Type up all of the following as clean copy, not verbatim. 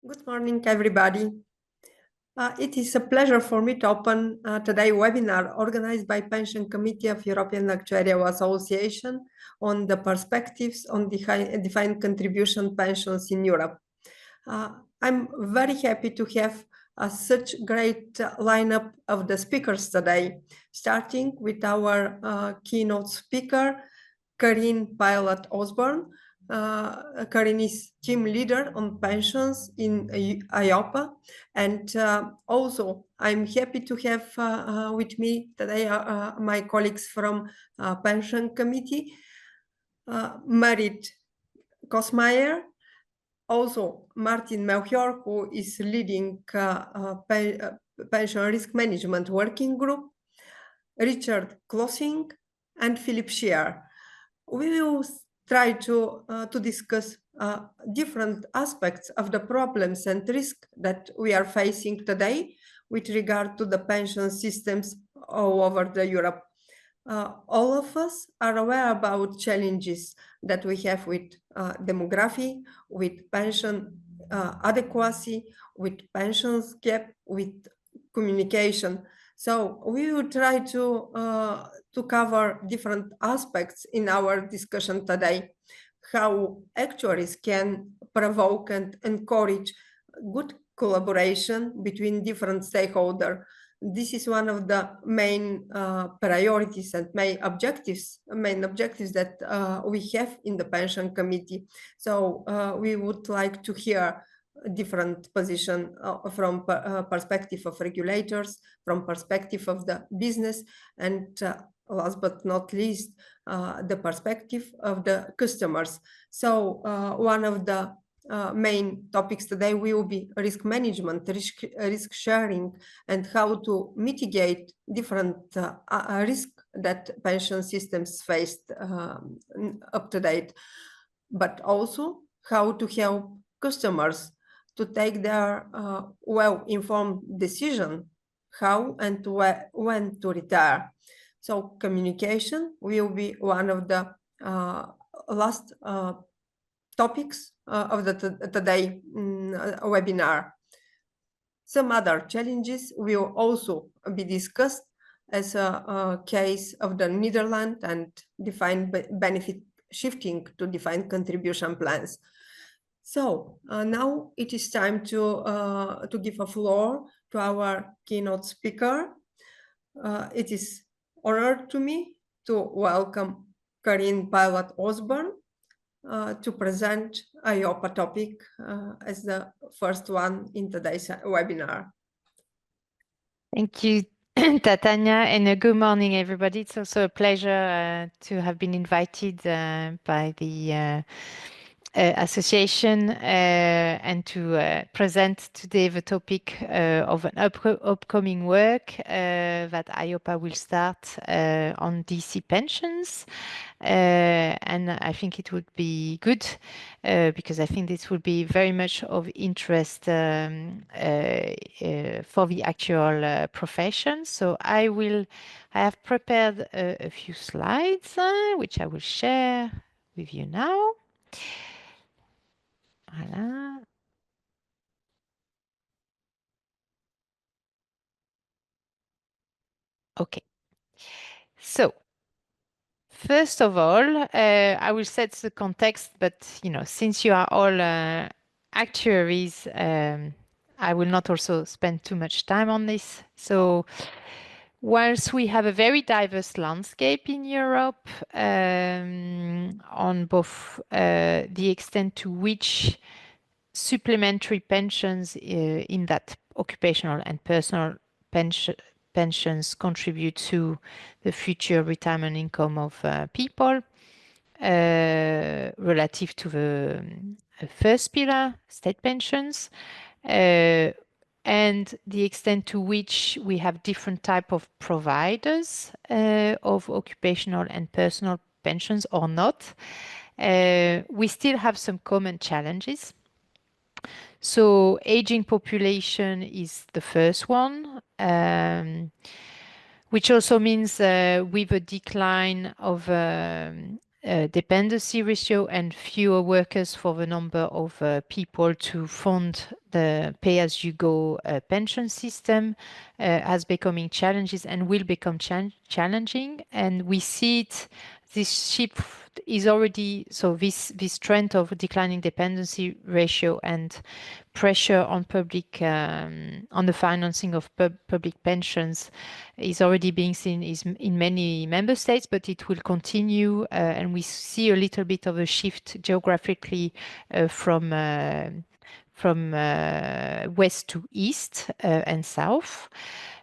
Good morning, everybody. It is a pleasure for me to open today's webinar organized by Pension Committee of European Actuarial Association on the perspectives on defined contribution pensions in Europe. I'm very happy to have such great lineup of the speakers today, starting with our keynote speaker, Carine Pilot-Osborn. Carine is team leader on pensions in EIOPA, and also I'm happy to have with me today my colleagues from Pension Committee, Marit Kosmaier, also Martin Melchior, who is leading Pension Risk Management Working Group, Richard Closing, and Philip Scheer. We will try to discuss different aspects of the problems and risks that we are facing today with regard to the pension systems all over the Europe. All of us are aware about challenges that we have with demography, with pension adequacy, with pensions gap, with communication. So we will try to cover different aspects in our discussion today. How actuaries can provoke and encourage good collaboration between different stakeholders. This is one of the main priorities and main objectives that we have in the Pension Committee. So we would like to hear different position from perspective of regulators, from perspective of the business, and last but not least, the perspective of the customers. So one of the main topics today will be risk management, risk sharing, and how to mitigate different risks that pension systems faced up to date, but also how to help customers to take their well-informed decision how and when to retire. So communication will be one of the last topics of the today webinar. Some other challenges will also be discussed as a case of the Netherlands and defined benefit shifting to defined contribution plans. So now it is time to give a floor to our keynote speaker. It is honor to me to welcome Carine Pilot-Osborn to present EIOPA topic as the first one in today's webinar. Thank you, Tatiana, and good morning, everybody. It's also a pleasure to have been invited by the association and to present today the topic of an upcoming work that EIOPA will start on DC pensions. And I think it would be good because I think this would be very much of interest for the actual profession. So I have prepared a few slides which I will share with you now. Voilà. Okay. So first of all, I will set the context, but since you are all actuaries, I will not also spend too much time on this. So whilst we have a very diverse landscape in Europe on both the extent to which supplementary pensions in that occupational and personal pensions contribute to the future retirement income of people relative to the first pillar, state pensions, and the extent to which we have different type of providers of occupational and personal pensions or not. We still have some common challenges. So aging population is the first one, which also means with a decline of dependency ratio and fewer workers for the number of people to fund the pay-as-you-go pension system has becoming challenges and will become challenging. And we see it, this shift is already, so this trend of declining dependency ratio and pressure on public on the financing of public pensions is already being seen in many member states, but it will continue, and we see a little bit of a shift geographically from west to east and south.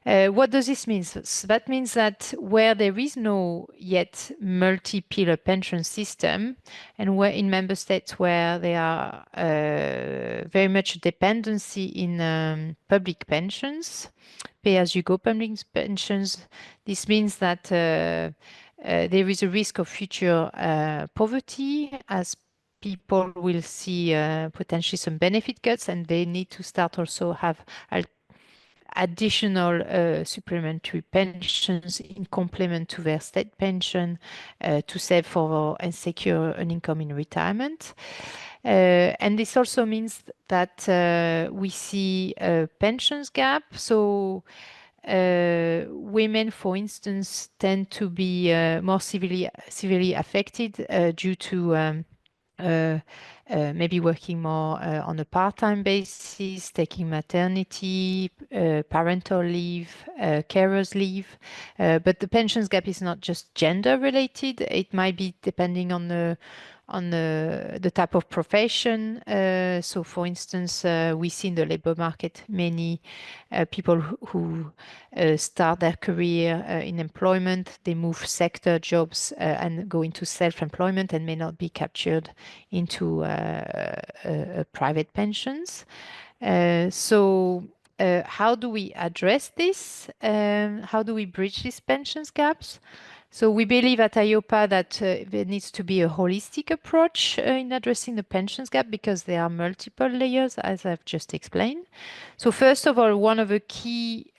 What does this mean? So that means that where there is no yet multi-pillar pension system, and where in member states where there are very much dependency in public pensions, pay-as-you-go public pensions, this means that there is a risk of future poverty as people will see potentially some benefit cuts, and they need to start also have additional supplementary pensions in complement to their state pension to save for and secure an income in retirement. And this also means that we see a pensions gap. So women, for instance, tend to be more severely affected due to maybe working more on a part-time basis, taking maternity, parental leave, carers leave. But the pensions gap is not just gender related. It might be depending on the type of profession. So for instance, we see in the labor market many people who start their career in employment, they move sector jobs and go into self-employment and may not be captured into private pensions. So how do we address this? How do we bridge these pensions gaps? So we believe at IOPA that there needs to be a holistic approach in addressing the pensions gap because there are multiple layers, as I've just explained. So first of all, one of the key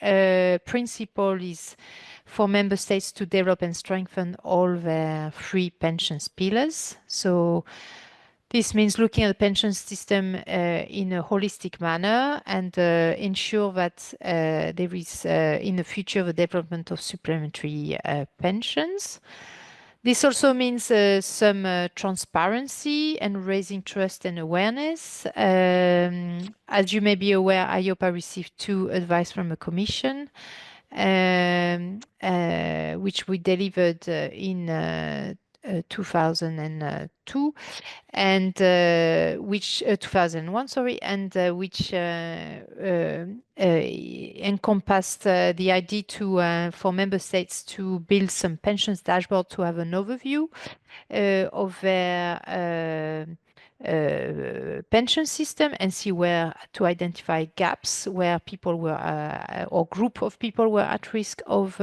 principles is for member states to develop and strengthen all their three pensions pillars. So this means looking at the pension system in a holistic manner and ensure that there is in the future the development of supplementary pensions. This also means some transparency and raising trust and awareness. As you may be aware, IOPA received 2 advice from the Commission, which we delivered in 2002 and which 2001, sorry, and which encompassed the idea to for member states to build some pensions dashboard to have an overview of their pension system and see where to identify gaps where people were or group of people were at risk of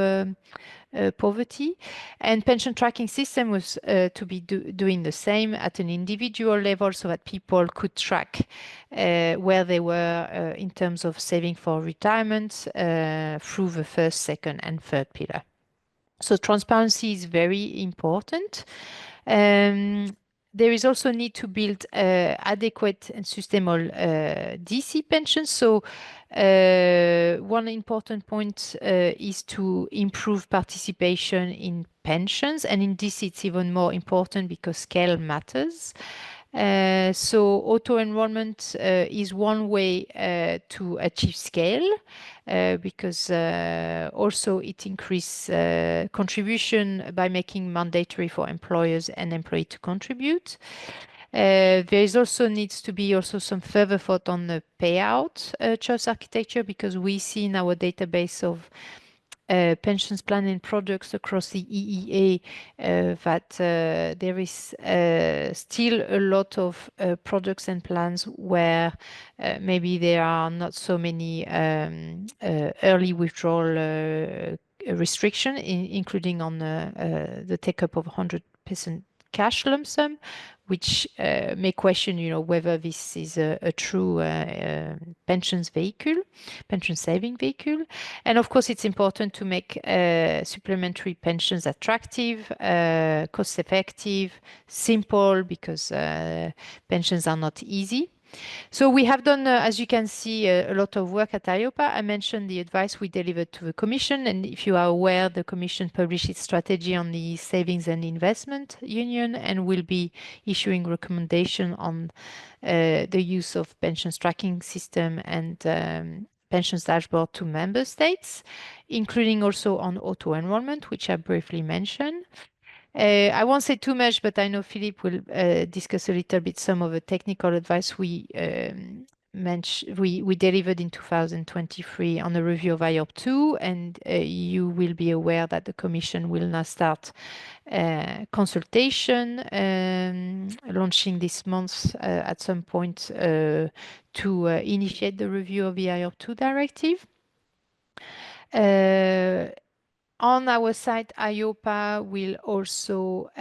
poverty. And pension tracking system was to be doing the same at an individual level so that people could track where they were in terms of saving for retirement through the first, second and third pillar. So transparency is very important. There is also need to build adequate and sustainable DC pensions. So one important point is to improve participation in pensions, and in DC it's even more important because scale matters. So auto-enrollment is one way to achieve scale because also it increases contribution by making mandatory for employers and employees to contribute. There is also needs to be also some further thought on the payout choice architecture because we see in our database of pensions planning products across the EEA that there is still a lot of products and plans where maybe there are not so many early withdrawal restriction, including on the take-up of 100% cash lump sum, which may question, whether this is a true pensions vehicle. pension saving vehicle. And of course, it's important to make supplementary pensions attractive, cost-effective, simple, because pensions are not easy. So we have done, as you can see, a lot of work at IOPA. I mentioned the advice we delivered to the Commission. And if you are aware, the Commission published its strategy on the Savings and Investment Union and will be issuing recommendation on the use of pensions tracking system and pensions dashboard to member states, including also on auto-enrollment, which I briefly mentioned. I won't say too much, but I know Philippe will discuss a little bit some of the technical advice we delivered in 2023 on the review of IORP2, and you will be aware that the Commission will now start consultation launching this month at some point to initiate the review of the IORP2 directive. On our site, IOPA will also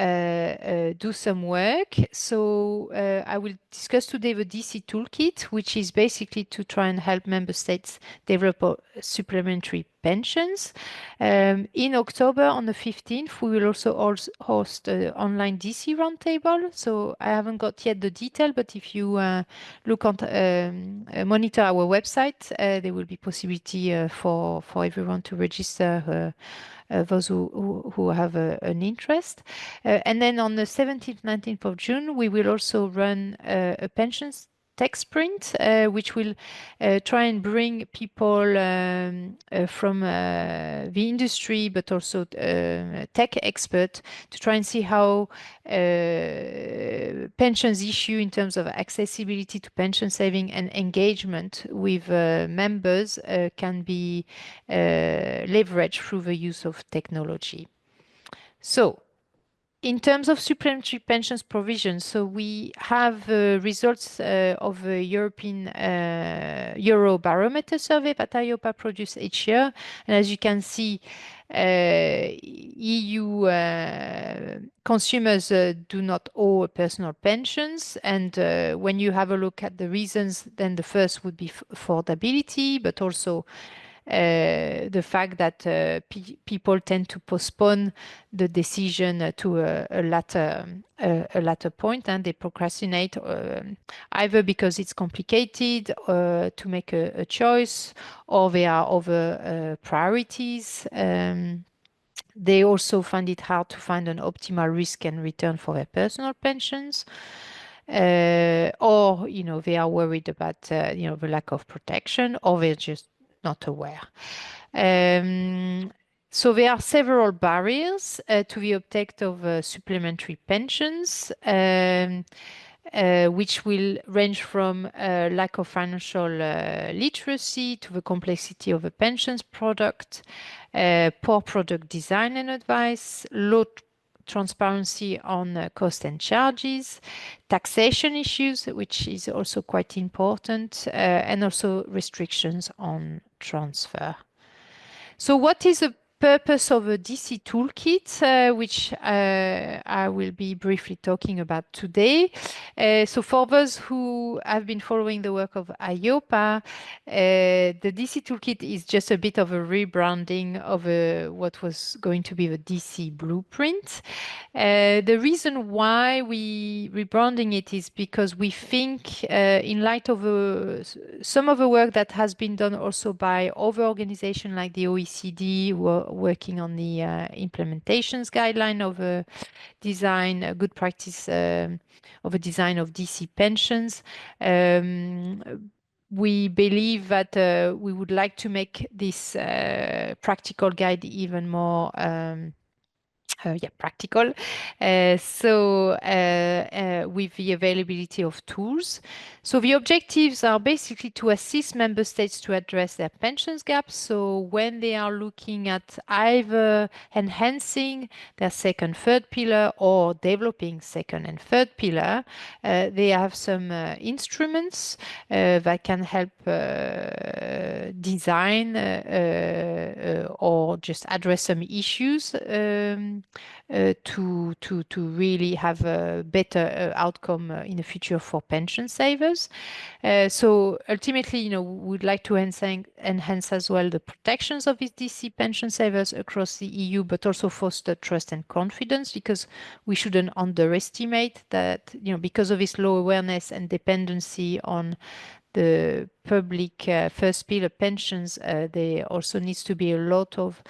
do some work. So I will discuss today the DC toolkit, which is basically to try and help member states develop supplementary pensions. In October, on the 15th, we will also host an online DC roundtable. So I haven't got yet the detail, but if you look on monitor our website, there will be possibility for everyone to register. Those who have an interest. And then on the 17th, 19th of June, we will also run a pensions tech sprint, which will try and bring people from the industry, but also tech expert to try and see how pensions issue in terms of accessibility to pension saving and engagement with members can be leveraged through the use of technology. So, in terms of supplementary pensions provision, so we have results of a European Eurobarometer survey that IOPA produces each year. And as you can see, EU consumers do not owe personal pensions. And when you have a look at the reasons, then the first would be affordability, but also the fact that people tend to postpone the decision to a latter point, and they procrastinate either because it's complicated to make a choice, or there are other priorities. They also find it hard to find an optimal risk and return for their personal pensions. Or, they are worried about, the lack of protection, or they're just not aware. So there are several barriers to the uptake of supplementary pensions, which will range from lack of financial literacy to the complexity of a pensions product, poor product design and advice, low transparency on cost and charges, taxation issues, which is also quite important, and also restrictions on transfer. So what is the purpose of a DC toolkit, which I will be briefly talking about today? So for those who have been following the work of IOPA, the DC toolkit is just a bit of a rebranding of what was going to be the DC blueprint. The reason why we rebranding it is because we think in light of some of the work that has been done also by other organizations like the OECD, who are working on the implementations guideline of a design, a good practice of a design of DC pensions. We believe that we would like to make this practical guide even more practical. With the availability of tools. So the objectives are basically to assist member states to address their pensions gaps. So when they are looking at either enhancing their second, third pillar or developing second and third pillar, they have some instruments that can help design or just address some issues to really have a better outcome in the future for pension savers. So ultimately, we would like to enhance as well the protections of these DC pension savers across the EU, but also foster trust and confidence, because we shouldn't underestimate that, because of this low awareness and dependency on the public first pillar pensions, there also needs to be a lot of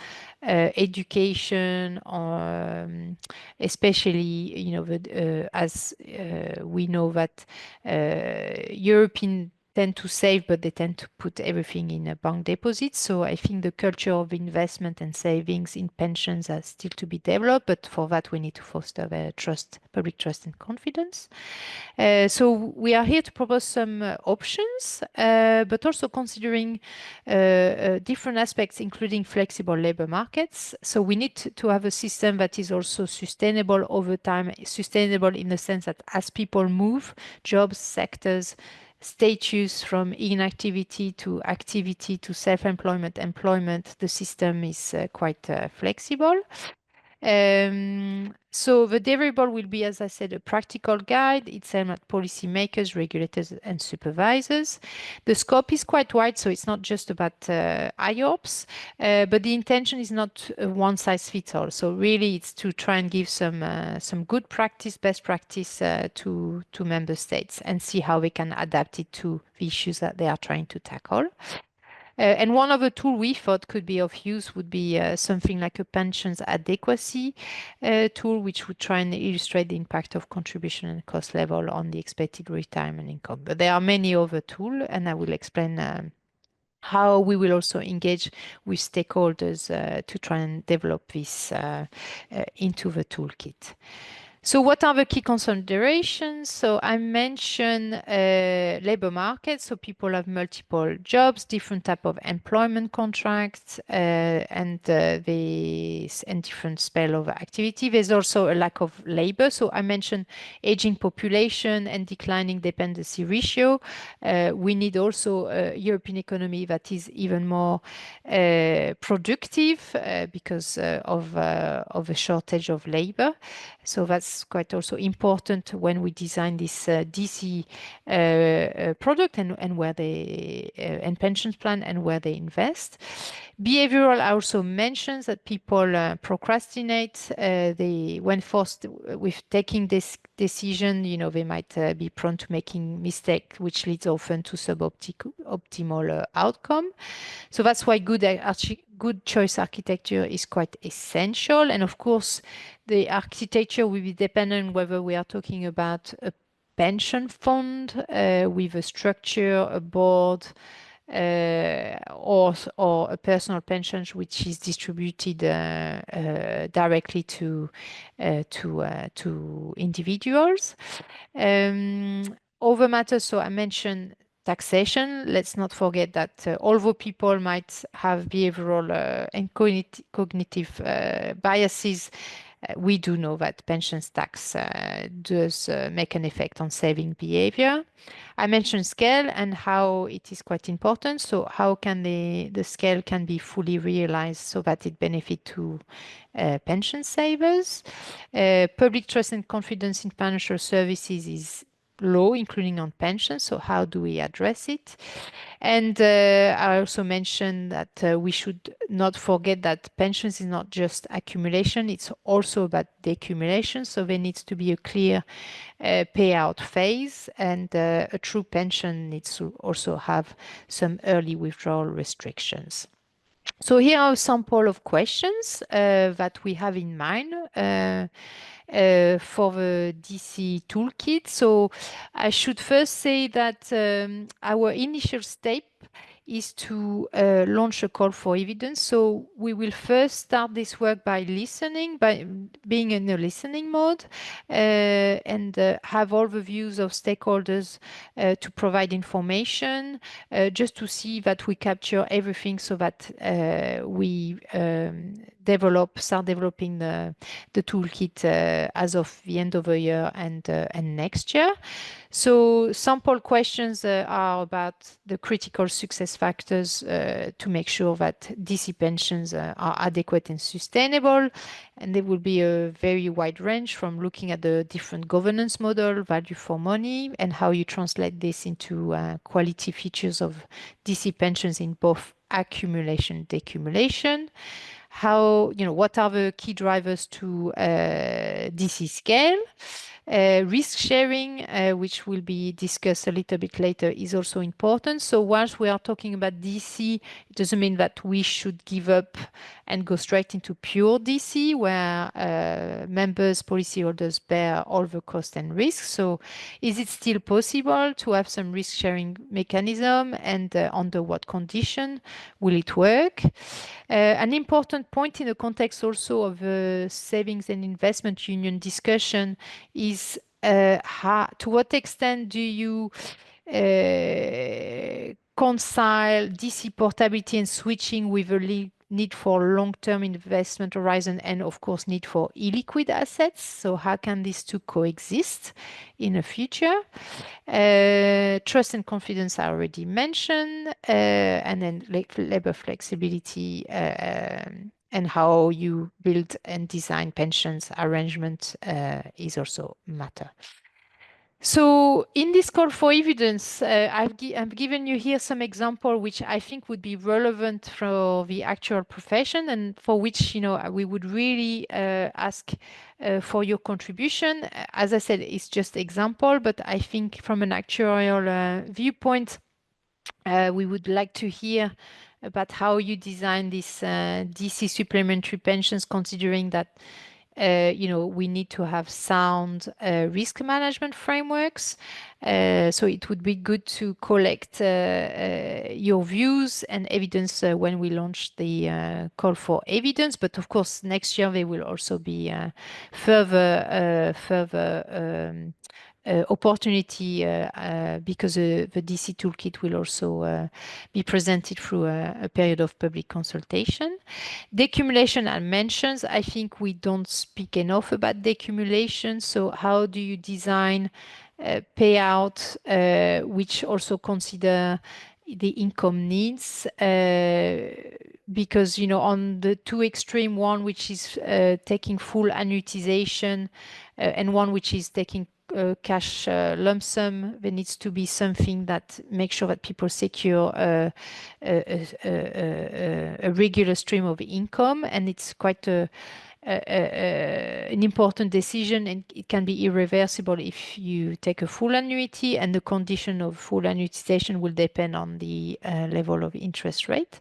education, especially, as we know that European tend to save, but they tend to put everything in a bank deposit. So I think the culture of investment and savings in pensions has still to be developed, but for that we need to foster the public trust and confidence. So we are here to propose some options, but also considering different aspects, including flexible labor markets. So we need to have a system that is also sustainable over time, sustainable in the sense that as people move, jobs, sectors, status from inactivity to activity to self-employment, employment, the system is quite flexible. So the deliverable will be, as I said, a practical guide. It's aimed at policymakers, regulators, and supervisors. The scope is quite wide, so it's not just about IOPS, but the intention is not one size fits all. So really, it's to try and give some good practice, best practice to member states and see how we can adapt it to the issues that they are trying to tackle. And one of the tools we thought could be of use would be something like a pensions adequacy tool, which would try and illustrate the impact of contribution and cost level on the expected retirement income. But there are many other tools, and I will explain how we will also engage with stakeholders to try and develop this into the toolkit. So what are the key considerations? So I mentioned labor markets. So people have multiple jobs, different type of employment contracts, and different spell of activity. There's also a lack of labor. So I mentioned aging population and declining dependency ratio. We need also a European economy that is even more productive because of a shortage of labor. So that's quite also important when we design this DC product and where they and pensions plan and where they invest. Behavioral also mentions that people procrastinate. When forced with taking this decision, they might be prone to making mistake, which leads often to suboptimal outcome. So that's why good choice architecture is quite essential. And of course, the architecture will be dependent whether we are talking about a pension fund with a structure, a board, or a personal pension which is distributed directly to individuals. Other matters, so I mentioned taxation. Let's not forget that although people might have behavioral and cognitive biases, we do know that pensions tax does make an effect on saving behavior. I mentioned scale and how it is quite important. So how can the scale can be fully realized so that it benefit to pension savers? Public trust and confidence in financial services is low, including on pensions. So how do we address it? And I also mentioned that we should not forget that pensions is not just accumulation, it's also about decumulation. So there needs to be a clear payout phase, and a true pension needs to also have some early withdrawal restrictions. So here are a sample of questions that we have in mind for the DC toolkit. So I should first say that our initial step is to launch a call for evidence. So we will first start this work by listening, by being in a listening mode, and have all the views of stakeholders to provide information, just to see that we capture everything so that we start developing the toolkit as of the end of the year and next year. So sample questions are about the critical success factors to make sure that DC pensions are adequate and sustainable. And there will be a very wide range from looking at the different governance model, value for money, and how you translate this into quality features of DC pensions in both accumulation, decumulation. How, what are the key drivers to DC scale? Risk sharing, which will be discussed a little bit later, is also important. So once we are talking about DC, it doesn't mean that we should give up and go straight into pure DC, where members, policyholders bear all the cost and risks. So is it still possible to have some risk sharing mechanism, and under what condition will it work? An important point in the context also of the savings and investment union discussion is to what extent do you reconcile DC portability and switching with a need for long-term investment horizon and, of course, need for illiquid assets. So how can these two coexist in the future? Trust and confidence I already mentioned, and then labor flexibility and how you build and design pensions arrangement is also matter. So in this call for evidence, I've given you here some example which I think would be relevant for the actual profession, and for which we would really ask for your contribution. As I said, it's just example, but I think from an actuarial viewpoint, we would like to hear about how you design this DC supplementary pensions, considering that we need to have sound risk management frameworks. So it would be good to collect your views and evidence when we launch the call for evidence. But of course, next year there will also be further opportunity because the DC toolkit will also be presented through a period of public consultation. Decumulation and mentions, I think we don't speak enough about decumulation. So how do you design payout which also consider the income needs? Because on the two extreme, one which is taking full annuitization and one which is taking cash lump sum, there needs to be something that makes sure that people secure a regular stream of income, and it's quite an important decision, and it can be irreversible if you take a full annuity, and the condition of full annuitization will depend on the level of interest rate.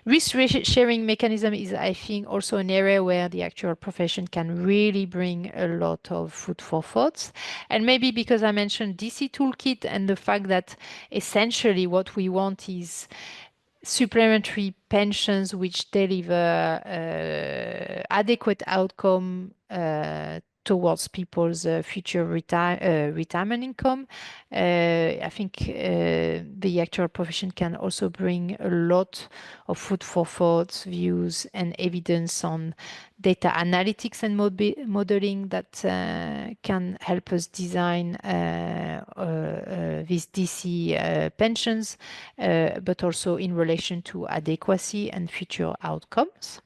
Risk sharing mechanism is, I think, also an area where the actual profession can really bring a lot of food for thoughts. And maybe because I mentioned DC toolkit and the fact that essentially what we want is supplementary pensions which deliver adequate outcome towards people's future retirement income. I think the actual profession can also bring a lot of food for thought, views, and evidence on data analytics and modeling that can help us design these DC pensions, but also in relation to adequacy and future outcomes.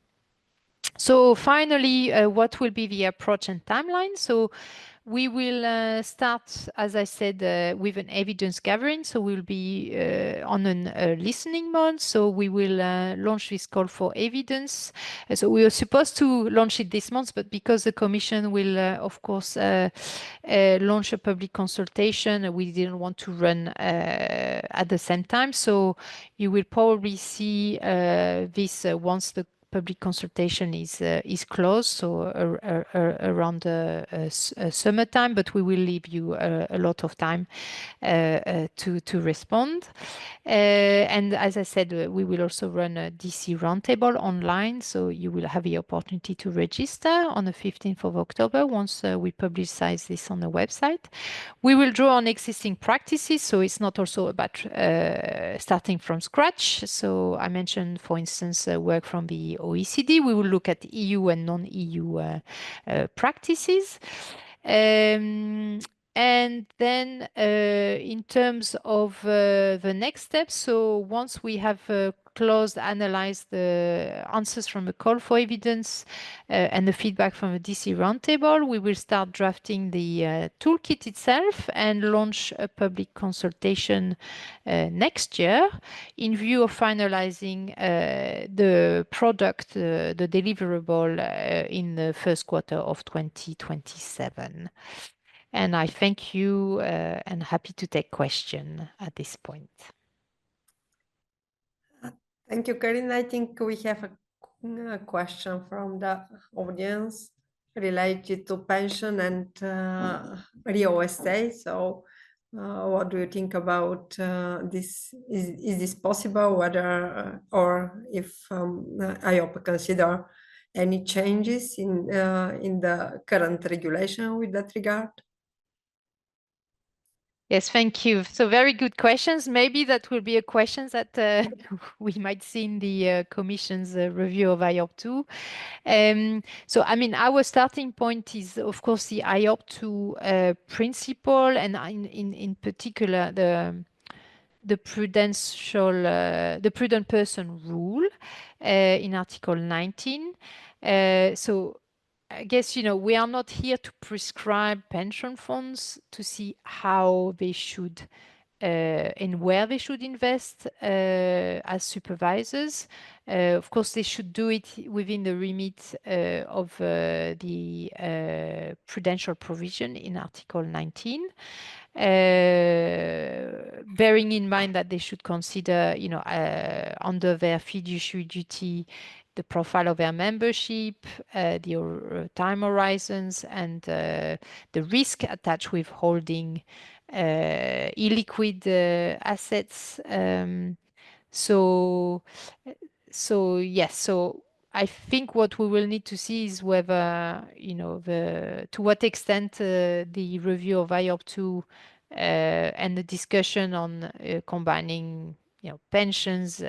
So finally, what will be the approach and timeline? So we will start, as I said, with an evidence gathering. So we'll be on a listening mode. So we will launch this call for evidence. So we were supposed to launch it this month, but because the Commission will, of course, launch a public consultation, we didn't want to run at the same time. So you will probably see this once the public consultation is closed, so around summertime, but we will leave you a lot of time to respond. And as I said, we will also run a DC roundtable online, so you will have the opportunity to register on the 15th of October once we publicize this on the website. We will draw on existing practices, so it's not also about starting from scratch. So I mentioned, for instance, work from the OECD. We will look at EU and non-EU practices. And And then in terms of the next steps, so once we have analyzed the answers from the call for evidence and the feedback from the DC roundtable, we will start drafting the toolkit itself and launch a public consultation next year in view of finalizing the product, the deliverable in the first quarter of 2027. And I thank you and happy to take question at this point. Thank you, Carine. I think we have a question from the audience related to pension and real estate. So what do you think about this? Is this possible? Whether or if IOP consider any changes in the current regulation with that regard? Yes, thank you. So very good questions. Maybe that will be a question that we might see in the Commission's review of IOP 2. So, I mean, our starting point is, of course, the IOP 2 principle, and in particular, the prudent person rule in Article 19. So I guess, we are not here to prescribe pension funds to see how they should and where they should invest as supervisors. Of course, they should do it within the remit of the prudential provision in Article 19. Bearing in mind that they should consider, under their fiduciary duty, the profile of their membership, the time horizons, and the risk attached with holding illiquid assets. So yes, so I think what we will need to see is whether, to what extent the review of IOP 2 and the discussion on combining, pensions,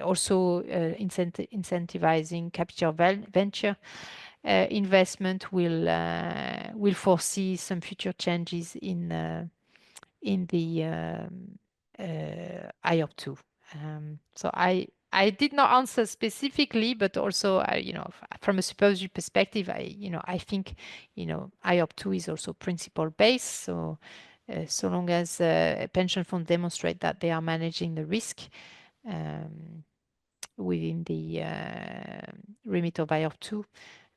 also incentivizing capital venture investment will foresee some future changes in the IOP 2. So I did not answer specifically, but also, from a supervisory perspective, I think, IOP 2 is also principle based. So so long as a pension fund demonstrate that they are managing the risk within the remit of IOP 2,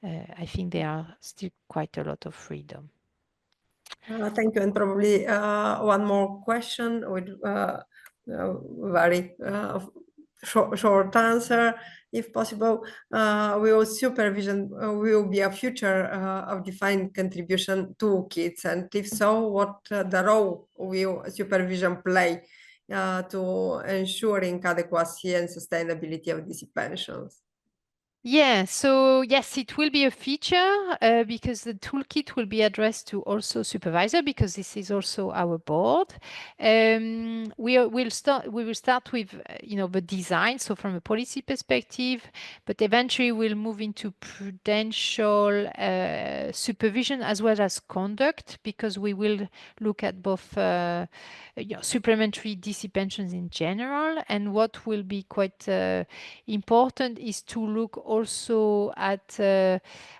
I think there are still quite a lot of freedom. Thank you. And probably one more question with very short answer, if possible. Will supervision will be a future of defined contribution toolkits? And if so, what the role will supervision play to ensuring adequacy and sustainability of these pensions? Yeah, so yes, it will be a feature because the toolkit will be addressed to also supervisor, because this is also our board. We will start with the design, so from a policy perspective, but eventually we'll move into prudential supervision as well as conduct, because we will look at both supplementary DC pensions in general, and what will be quite important is to look also at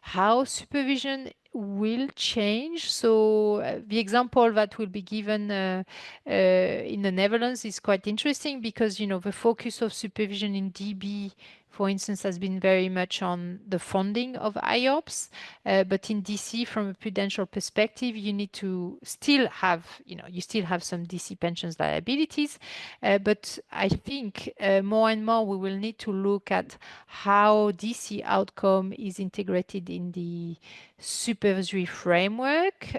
how supervision will change. So the example that will be given in the Netherlands is quite interesting, because the focus of supervision in DB, for instance, has been very much on the funding of IOPS, but in DC, from a prudential perspective, you need to still have, you still have some DC pensions liabilities, but I think more and more we will need to look at how DC outcome is integrated in the supervisory framework.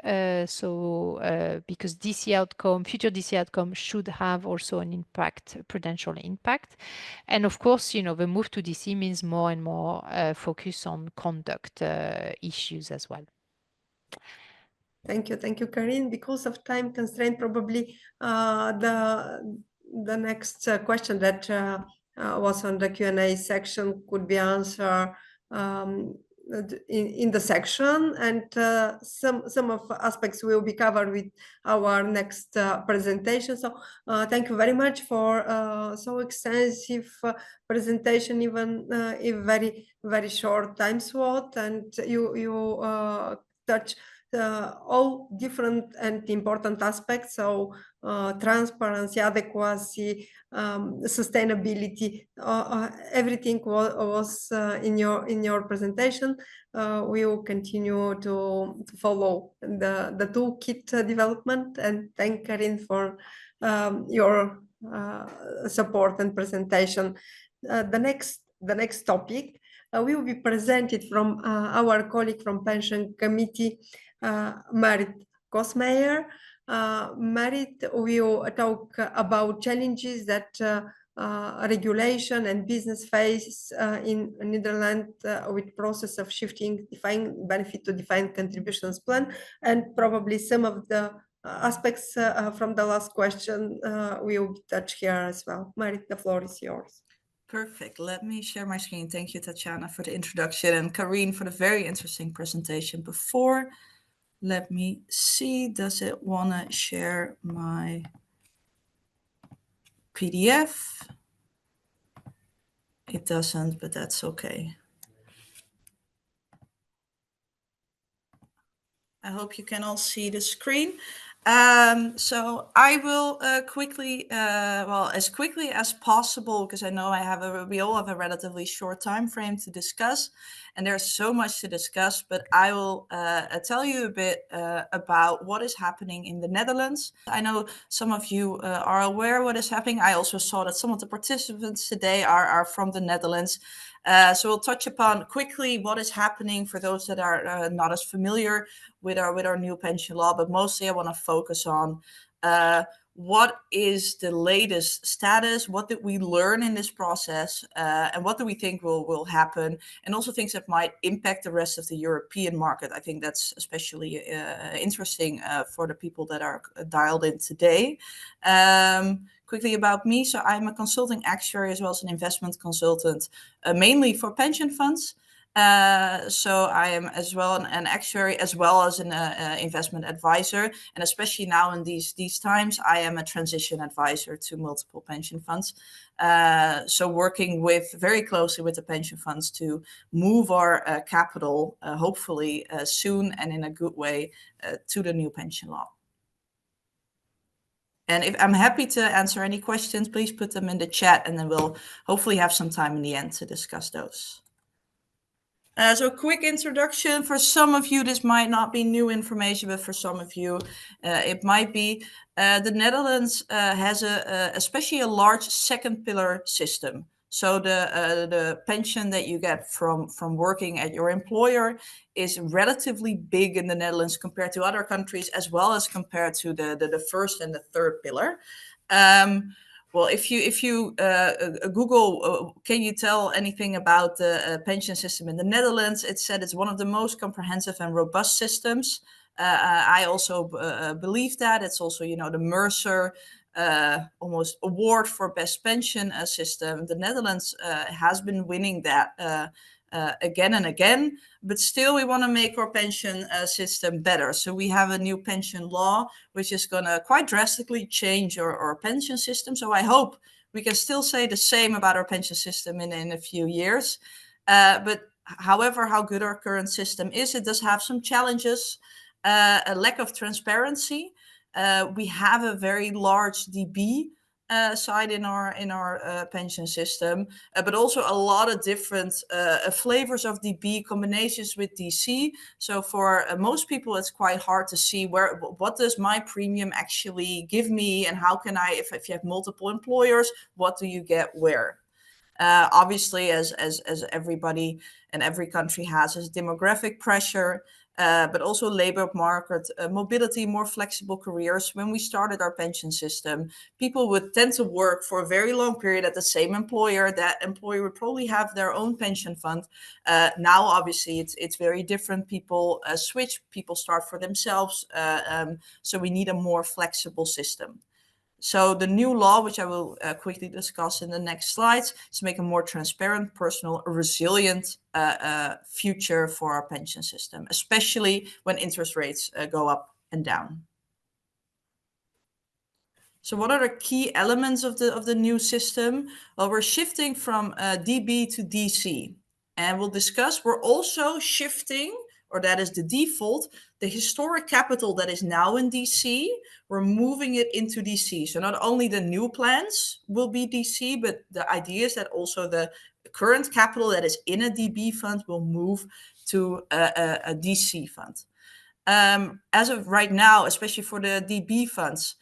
Because future DC outcome should have also an impact, prudential impact. And of course, the move to DC means more and more focus on conduct issues as well. Thank you, Carine. Because of time constraint, probably the next question that was on the Q&A section could be answered in the section, and some of aspects will be covered with our next presentation. So thank you very much for so extensive presentation, even in very short time slot, and you touch all different and important aspects. So transparency, adequacy, sustainability, everything was in your presentation. We will continue to follow the toolkit development, and thank Carine for your support and presentation. The next topic will be presented from our colleague from Pension Committee, Marit Kosmeijer. Marit will talk about challenges that regulation and business face in Netherlands with process of shifting defined benefit to defined contributions plan, and probably some of the aspects from the last question will touch here as well. Marit, the floor is yours. Perfect. Let me share my screen. Thank you, Tatiana, for the introduction, and Carine for the very interesting presentation before. Let me see, does it want to share my PDF? It doesn't, but that's okay. I hope you can all see the screen. So I will quickly, well, as quickly as possible, because I know we all have a relatively short time frame to discuss, and there's so much to discuss, but I will tell you a bit about what is happening in the Netherlands. I know some of you are aware what is happening. I also saw that some of the participants today are from the Netherlands. So we'll touch upon quickly what is happening for those that are not as familiar with our new pension law, but mostly I want to focus on what is the latest status, what did we learn in this process, and what do we think will happen, and also things that might impact the rest of the European market. I think that's especially interesting for the people that are dialed in today. Quickly about me. So I'm a consulting actuary as well as an investment consultant, mainly for pension funds. So I am as well an actuary as well as an investment advisor, and especially now in these times, I am a transition advisor to multiple pension funds. So working very closely with the pension funds to move our capital, hopefully soon and in a good way, to the new pension law. And if I'm happy to answer any questions, please put them in the chat, and then we'll hopefully have some time in the end to discuss those. So a quick introduction. For some of you, this might not be new information, but for some of you, it might be. The Netherlands has especially a large second pillar system. So the pension that you get from working at your employer is relatively big in the Netherlands compared to other countries, as well as compared to the first and the third pillar. Well, if you Google, can you tell anything about the pension system in the Netherlands? It said it's one of the most comprehensive and robust systems. I also believe that. It's also, the Mercer almost award for best pension system. The Netherlands has been winning that again and again, but still we want to make our pension system better. So we have a new pension law, which is going to quite drastically change our pension system. So I hope we can still say the same about our pension system in a few years. But however, how good our current system is, it does have some challenges, a lack of transparency. We have a very large DB side in our pension system, but also a lot of different flavors of DB, combinations with DC. So for most people, it's quite hard to see what does my premium actually give me, and how can I, if you have multiple employers, what do you get where? Obviously, as everybody and every country has demographic pressure, but also labor market mobility, more flexible careers. When we started our pension system, people would tend to work for a very long period at the same employer. That employer would probably have their own pension fund. Now, obviously, it's very different. People switch, people start for themselves. So we need a more flexible system. So the new law, which I will quickly discuss in the next slides, is to make a more transparent, personal, resilient future for our pension system, especially when interest rates go up and down. So what are the key elements of the new system? Well, we're shifting from DB to DC, and we'll discuss. We're also shifting, or that is the default, the historic capital that is now in DC. We're moving it into DC. So not only the new plans will be DC, but the idea is that also the current capital that is in a DB fund will move to a DC fund. As of right now, especially for the DB funds,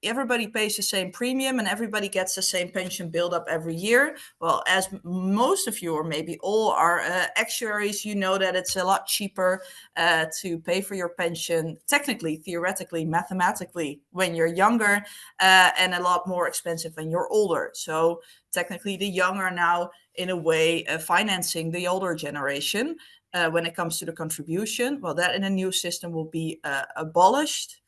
everybody pays the same premium and everybody gets the same pension build-up every year. Well, as most of you, or maybe all, are actuaries, you know that it's a lot cheaper to pay for your pension, technically, theoretically, mathematically, when you're younger, and a lot more expensive when you're older. So technically, the young are now, in a way, financing the older generation when it comes to the contribution. Well, that in a new system will be abolished.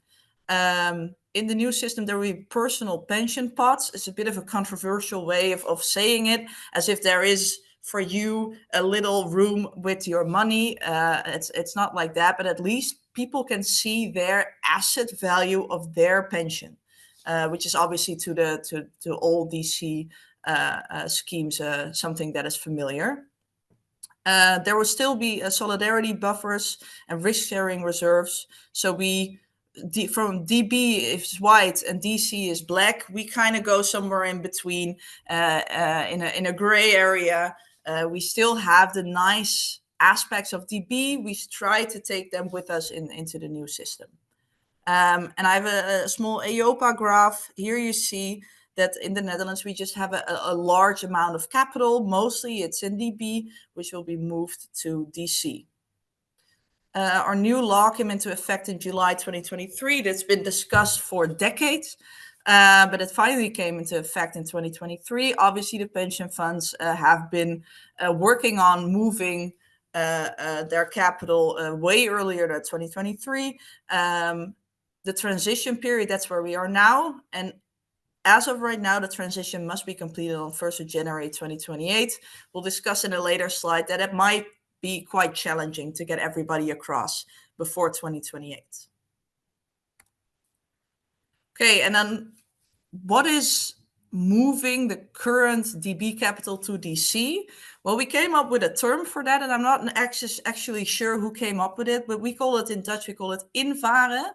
In the new system, there will be personal pension pots. It's a bit of a controversial way of saying it, as if there is for you a little room with your money. It's not like that, but at least people can see their asset value of their pension, which is obviously to all DC schemes something that is familiar. There will still be solidarity buffers and risk-sharing reserves. So from DB is white and DC is black, we kind of go somewhere in between, in a gray area. We still have the nice aspects of DB. We try to take them with us into the new system. And I have a small EIOPA graph. Here you see that in the Netherlands, we just have a large amount of capital. Mostly it's in DB, which will be moved to DC. Our new law came into effect in July 2023. That's been discussed for decades, but it finally came into effect in 2023. Obviously, the pension funds have been working on moving their capital way earlier than 2023. The transition period, that's where we are now. And as of right now, the transition must be completed on 1st of January 2028. We'll discuss in a later slide that it might be quite challenging to get everybody across before 2028. Okay, and then what is moving the current DB capital to DC? Well, we came up with a term for that, and I'm not actually sure who came up with it, but we call it in Dutch, we call it invaren,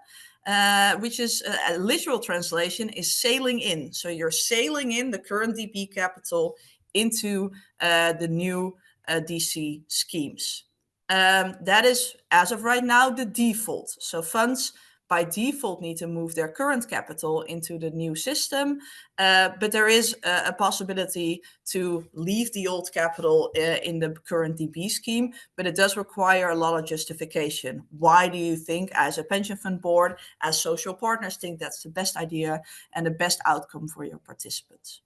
which is a literal translation is sailing in. So you're sailing in the current DB capital into the new DC schemes. That is, as of right now, the default. So funds by default need to move their current capital into the new system, but there is a possibility to leave the old capital in the current DB scheme, but it does require a lot of justification. Why do you think, as a pension fund board, as social partners, think that's the best idea and the best outcome for your participants?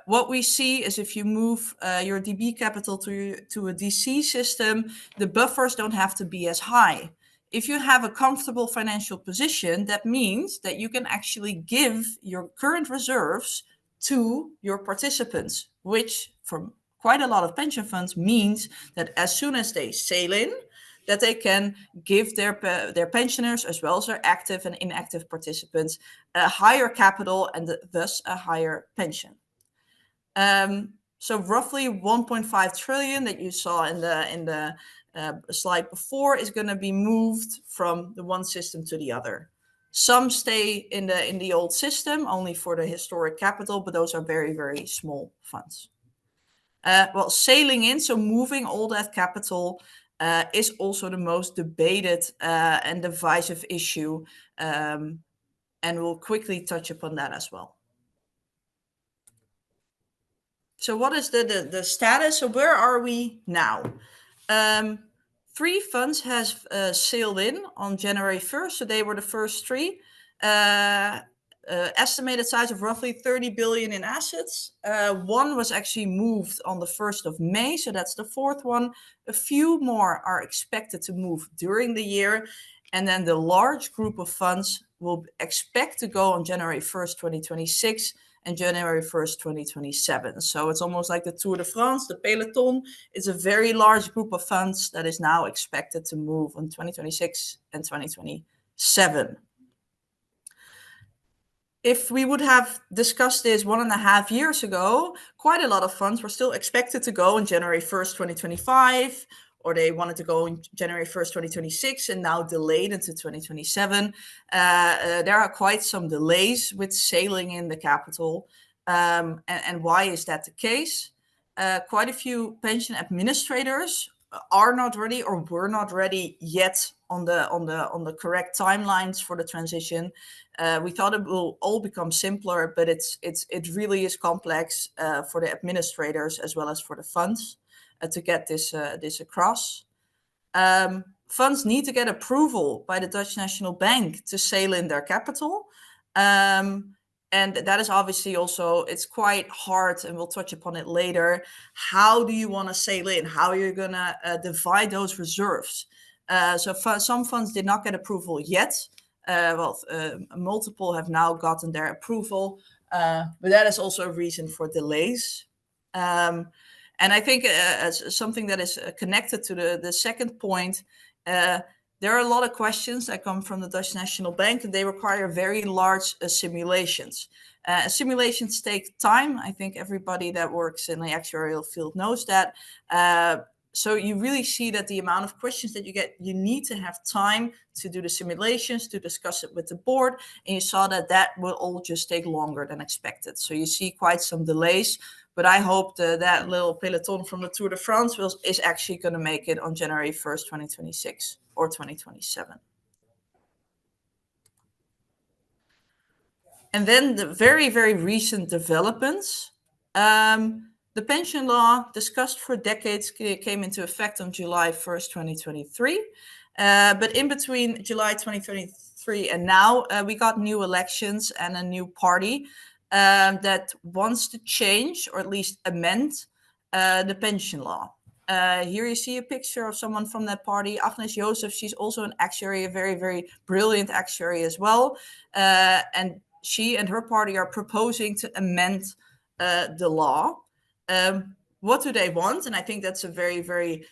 What we see is if you move your DB capital to a DC system, the buffers don't have to be as high. If you have a comfortable financial position, that means that you can actually give your current reserves to your participants, which for quite a lot of pension funds means that as soon as they sail in, that they can give their pensioners, as well as their active and inactive participants, a higher capital and thus a higher pension. So roughly 1.5 trillion that you saw in the slide before is going to be moved from the one system to the other. Some stay in the old system only for the historic capital, but those are very, very small funds. Well, sailing in, so moving all that capital, is also the most debated and divisive issue, and we'll quickly touch upon that as well. So what is the status? So where are we now? 3 funds has sailed in on January 1st. So they were the first 3. Estimated size of roughly 30 billion in assets. 1 was actually moved on the 1st of May. So that's the 4th one. A few more are expected to move during the year. And then the large group of funds will expect to go on January 1st, 2026 and January 1st, 2027. So it's almost like the Tour de France, the Peloton. It's a very large group of funds that is now expected to move on 2026 and 2027. If we would have discussed this 1.5 years ago, quite a lot of funds were still expected to go on January 1st, 2025, or they wanted to go on January 1st, 2026, and now delayed into 2027. There are quite some delays with sailing in the capital. And why is that the case? Quite a few pension administrators are not ready or were not ready yet on the correct timelines for the transition. We thought it will all become simpler, but it really is complex for the administrators as well as for the funds to get this across. Funds need to get approval by the Dutch National Bank to sail in their capital. And that is obviously also, it's quite hard, and we'll touch upon it later. How do you want to sail in? How are you going to divide those reserves? So some funds did not get approval yet. Multiple have now gotten their approval, but that is also a reason for delays. And I think something that is connected to the second point, there are a lot of questions that come from the Dutch National Bank, and they require very large simulations. Simulations take time. I think everybody that works in the actuarial field knows that. So you really see that the amount of questions that you get, you need to have time to do the simulations, to discuss it with the board. And you saw that that will all just take longer than expected. So you see quite some delays. But I hope that little peloton from the Tour de France is actually going to make it on January 1st, 2026 or 2027. And then the very, very recent developments. The pension law, discussed for decades, came into effect on July 1st, 2023. But in between July 2023 and now, we got new elections and a new party that wants to change or at least amend the pension law. Here you see a picture of someone from that party, Agnes Jozef. She's also an actuary, a very, very brilliant actuary as well. And she and her party are proposing to amend the law. What do they want? And I think that's a very, very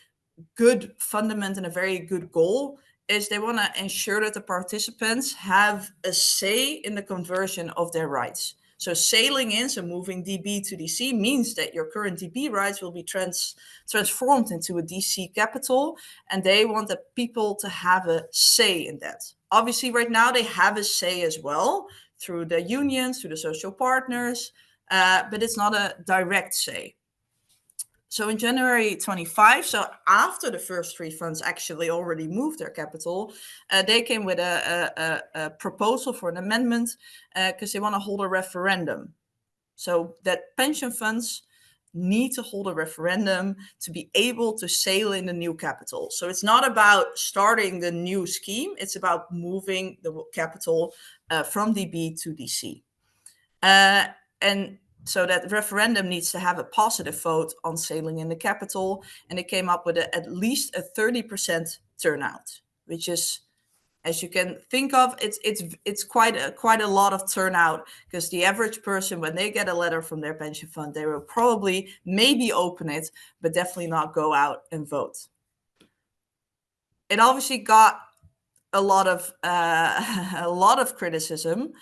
good fundament and a very good goal, is they want to ensure that the participants have a say in the conversion of their rights. So sailing in, so moving DB to DC, means that your current DB rights will be transformed into a DC capital, and they want the people to have a say in that. Obviously, right now they have a say as well through the unions, through the social partners, but it's not a direct say. So in January 25, so after the first three funds actually already moved their capital, they came with a proposal for an amendment because they want to hold a referendum. So that pension funds need to hold a referendum to be able to sail in the new capital. So it's not about starting the new scheme, it's about moving the capital from DB to DC. And so that referendum needs to have a positive vote on sailing in the capital, and it came up with at least a 30% turnout, which is, as you can think of, it's quite a lot of turnout, because the average person, when they get a letter from their pension fund, they will probably maybe open it, but definitely not go out and vote. It obviously got a lot of criticism.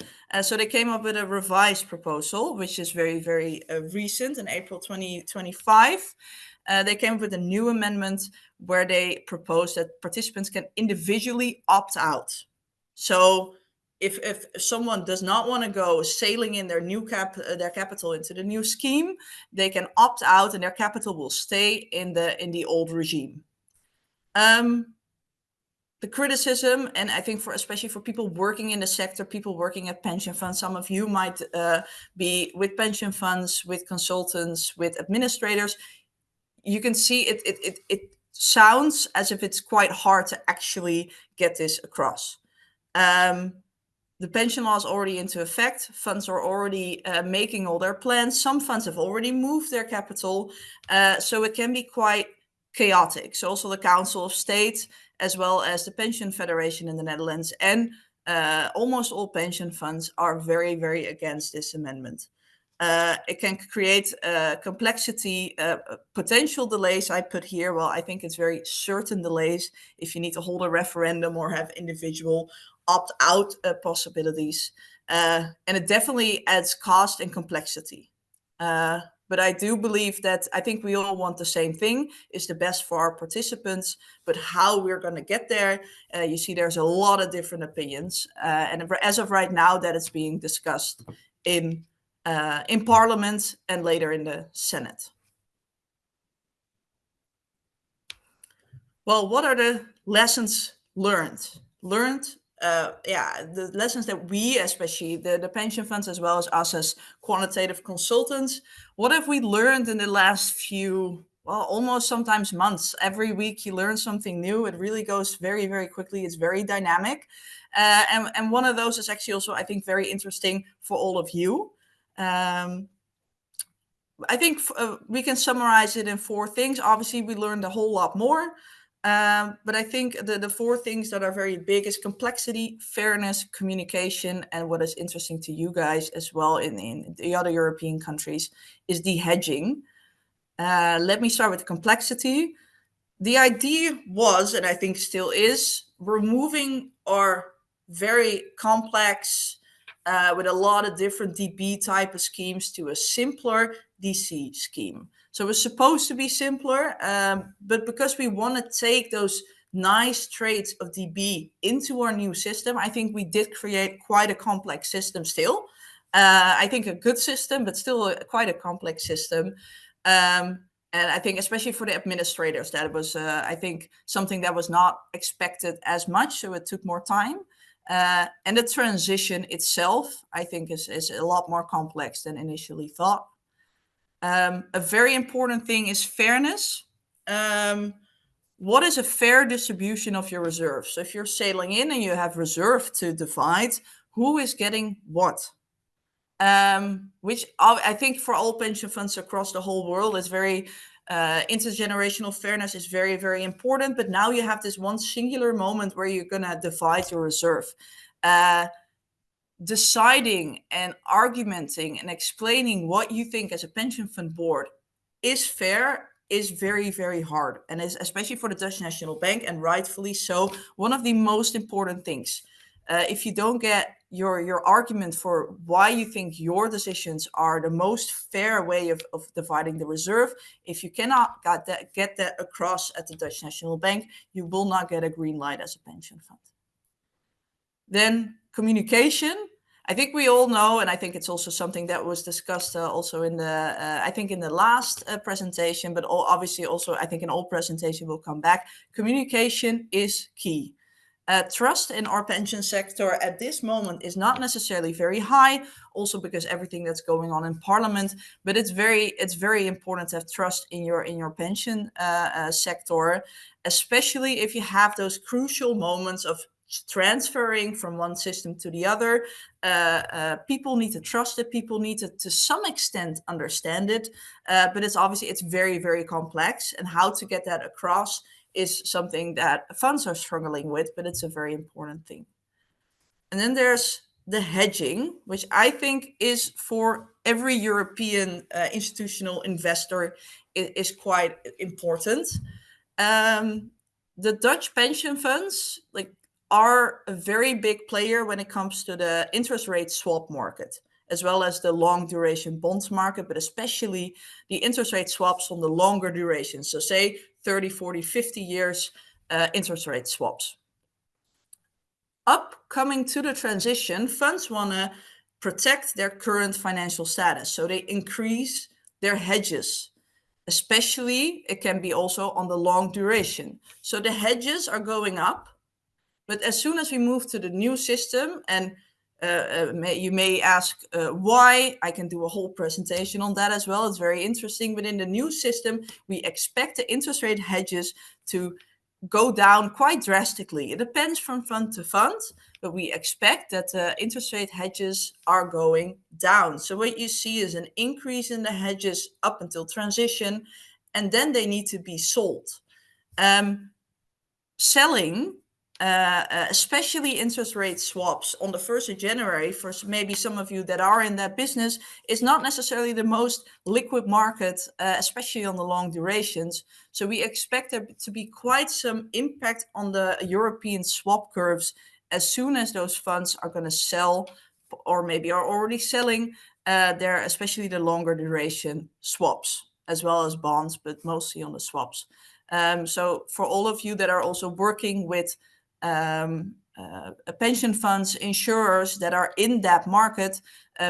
So they came up with a revised proposal, which is very, very recent, in April 2025. They came up with a new amendment where they proposed that participants can individually opt out. So if someone does not want to go sailing in their new their capital into the new scheme, they can opt out and their capital will stay in the old regime. The criticism, and I think especially for people working in the sector, people working at pension funds, some of you might be with pension funds, with consultants, with administrators, you can see it sounds as if it's quite hard to actually get this across. The pension law is already into effect. Funds are already making all their plans. Some funds have already moved their capital. So it can be quite chaotic. So also the Council of State, as well as the Pension Federation in the Netherlands, and almost all pension funds are very, very against this amendment. It can create complexity, potential delays I put here. Well, I think it's very certain delays if you need to hold a referendum or have individual opt-out possibilities. And it definitely adds cost and complexity. But I do believe that I think we all want the same thing, is the best for our participants, but how we're going to get there, you see there's a lot of different opinions. And as of right now, that is being discussed in Parliament and later in the Senate. Well, what are the lessons learned? The lessons that we, especially the pension funds, as well as us as quantitative consultants, what have we learned in the last few, well, almost sometimes months? Every week you learn something new. It really goes very, very quickly. It's very dynamic. And one of those is actually also, I think, very interesting for all of you. I think we can summarize it in 4 things. Obviously, we learned a whole lot more. But I think the 4 things that are very big is complexity, fairness, communication, and what is interesting to you guys as well in the other European countries is the hedging. Let me start with complexity. The idea was, and I think still is, removing our very complex, with a lot of different DB type of schemes to a simpler DC scheme. So it's supposed to be simpler, but because we want to take those nice traits of DB into our new system, I think we did create quite a complex system still. I think a good system, but still quite a complex system. And I think especially for the administrators, that was, I think, something that was not expected as much, so it took more time. And the transition itself, I think, is a lot more complex than initially thought. A very important thing is fairness. What is a fair distribution of your reserves? So if you're sailing in and you have reserve to divide, who is getting what? Which I think for all pension funds across the whole world is very, intergenerational fairness is very, very important. But now you have this one singular moment where you're going to divide your reserve. Deciding and argumenting and explaining what you think as a pension fund board is fair is very, very hard. And is especially for the Dutch National Bank, and rightfully so, one of the most important things. If you don't get your argument for why you think your decisions are the most fair way of dividing the reserve, if you cannot get that across at the Dutch National Bank, you will not get a green light as a pension fund. Then communication. I think we all know, and I think it's also something that was discussed also in the, I think in the last presentation, but obviously also I think in all presentation will come back. Communication is key. Trust in our pension sector at this moment is not necessarily very high, also because everything that's going on in Parliament. But it's very important to have trust in your pension sector, especially if you have those crucial moments of transferring from one system to the other. People need to trust it. People need to some extent understand it. But it's very, very complex, and how to get that across is something that funds are struggling with, but it's a very important thing. And then there's the hedging, which I think is for every European institutional investor is quite important. The Dutch pension funds are a very big player when it comes to the interest rate swap market, as well as the long duration bonds market, but especially the interest rate swaps on the longer duration. So say 30, 40, 50 years interest rate swaps. Upcoming to the transition, funds want to protect their current financial status. So they increase their hedges, especially it can be also on the long duration. So the hedges are going up, but as soon as we move to the new system, and you may ask why, I can do a whole presentation on that as well. It's very interesting. But in the new system, we expect the interest rate hedges to go down quite drastically. It depends from fund to fund, but we expect that interest rate hedges are going down. So what you see is an increase in the hedges up until transition, and then they need to be sold. Selling, especially interest rate swaps on the 1st of January, for maybe some of you that are in that business, is not necessarily the most liquid market, especially on the long durations. So we expect there to be quite some impact on the European swap curves as soon as those funds are going to sell, or maybe are already selling, especially the longer duration swaps, as well as bonds, but mostly on the swaps. So for all of you that are also working with pension funds, insurers that are in that market,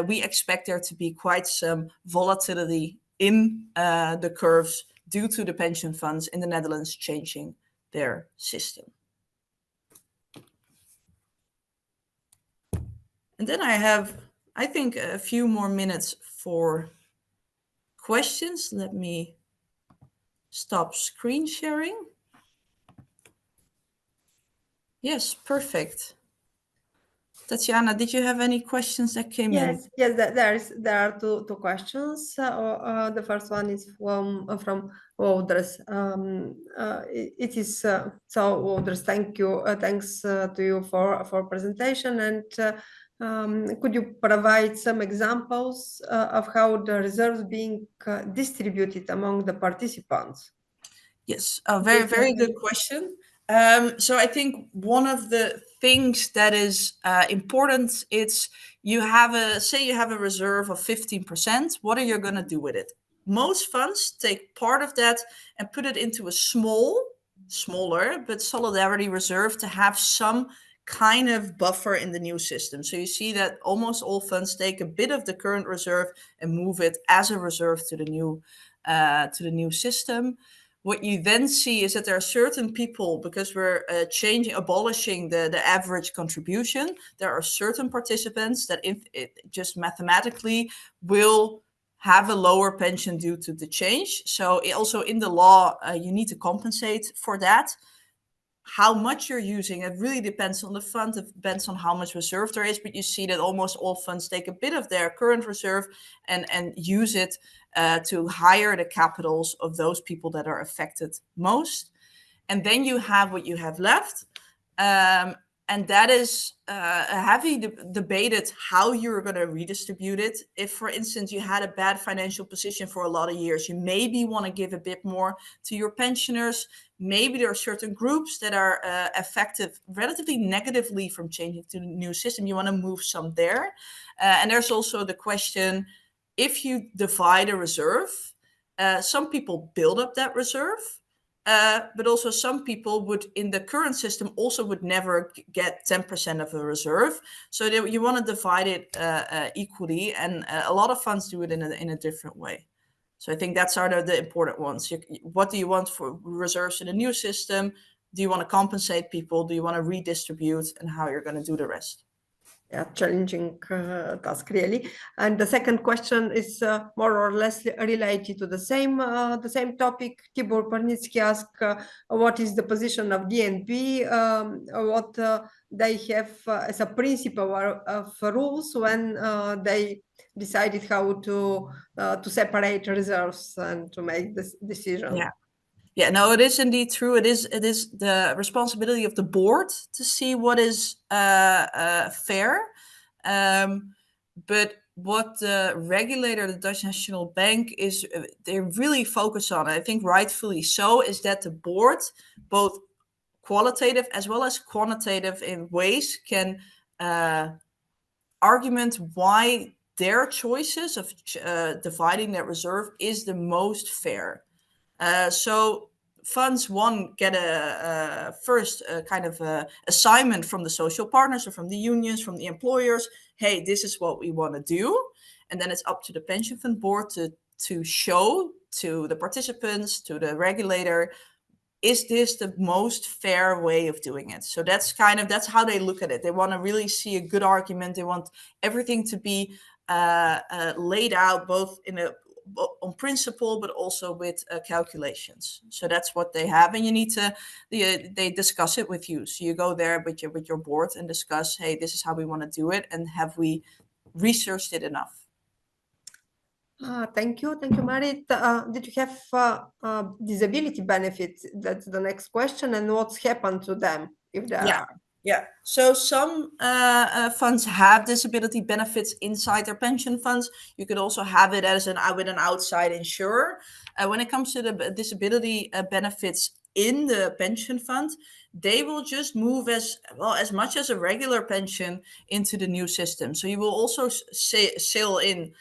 we expect there to be quite some volatility in the curves due to the pension funds in the Netherlands changing their system. And then I have, I think, a few more minutes for questions. Let me stop screen sharing. Yes, perfect. Tatiana, did you have any questions that came in? Yes, there are two questions. The first one is from Wouders. It is so Wouders, thanks to you for presentation, and could you provide some examples of how the reserves being distributed among the participants? Yes, a very good question. So I think one of the things that is important, it's say you have a reserve of 15%. What are you going to do with it? Most funds take part of that and put it into a smaller but solidarity reserve to have some kind of buffer in the new system. So you see that almost all funds take a bit of the current reserve and move it as a reserve to the new system. What you then see is that there are certain people, because we're abolishing the average contribution, there are certain participants that just mathematically will have a lower pension due to the change. So also in the law, you need to compensate for that. How much you're using, it really depends on the fund, it depends on how much reserve there is, but you see that almost all funds take a bit of their current reserve and use it to hire the capitals of those people that are affected most. And then you have what you have left. And that is a heavy debated how you're going to redistribute it. If, for instance, you had a bad financial position for a lot of years, you maybe want to give a bit more to your pensioners. Maybe there are certain groups that are affected relatively negatively from changing to the new system. You want to move some there. And there's also the question, if you divide a reserve, some people build up that reserve. But also some people would, in the current system, also would never get 10% of a reserve. So you want to divide it equally, and a lot of funds do it in a different way. So I think that's the important ones. What do you want for reserves in the new system? Do you want to compensate people? Do you want to redistribute? And how you're going to do the rest? Yeah, challenging task really. And the second question is more or less related to the same topic. Tibor Parnitsky asked, what is the position of DNB? What they have as a principle of rules when they decided how to separate reserves and to make this decision. Yeah, no, it is indeed true. It is the responsibility of the board to see what is fair. But what the regulator, the Dutch National Bank, is they really focus on, I think rightfully so, is that the board, both qualitative as well as quantitative in ways, can argument why their choices of dividing that reserve is the most fair. So funds get a first kind of assignment from the social partners or from the unions, from the employers. Hey, this is what we want to do. And then it's up to the pension fund board to show to the participants, to the regulator, is this the most fair way of doing it? So that's how they look at it. They want to really see a good argument. They want everything to be laid out both on principle, but also with calculations. So that's what they have, and you need to. They discuss it with you. So you go there with your board and discuss. Hey, this is how we want to do it, and have we researched it enough? Thank you, Marit. Did you have disability benefits? That's the next question. And what's happened to them, if there are? Yeah. So some funds have disability benefits inside their pension funds. You could also have it as with an outside insurer. When it comes to the disability benefits in the pension fund, they will just move as much as a regular pension into the new system. So you will also sail in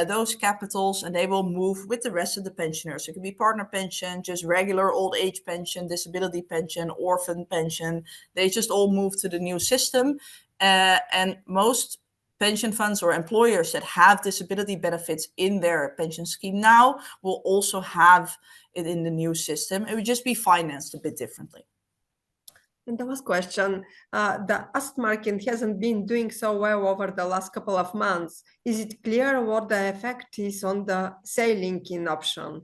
those capitals, and they will move with the rest of the pensioners. It could be partner pension, just regular old age pension, disability pension, orphan pension. They just all move to the new system. And most pension funds or employers that have disability benefits in their pension scheme now will also have it in the new system. It would just be financed a bit differently. And the last question, the asset market hasn't been doing so well over the last couple of months. Is it clear what the effect is on the sailing in option?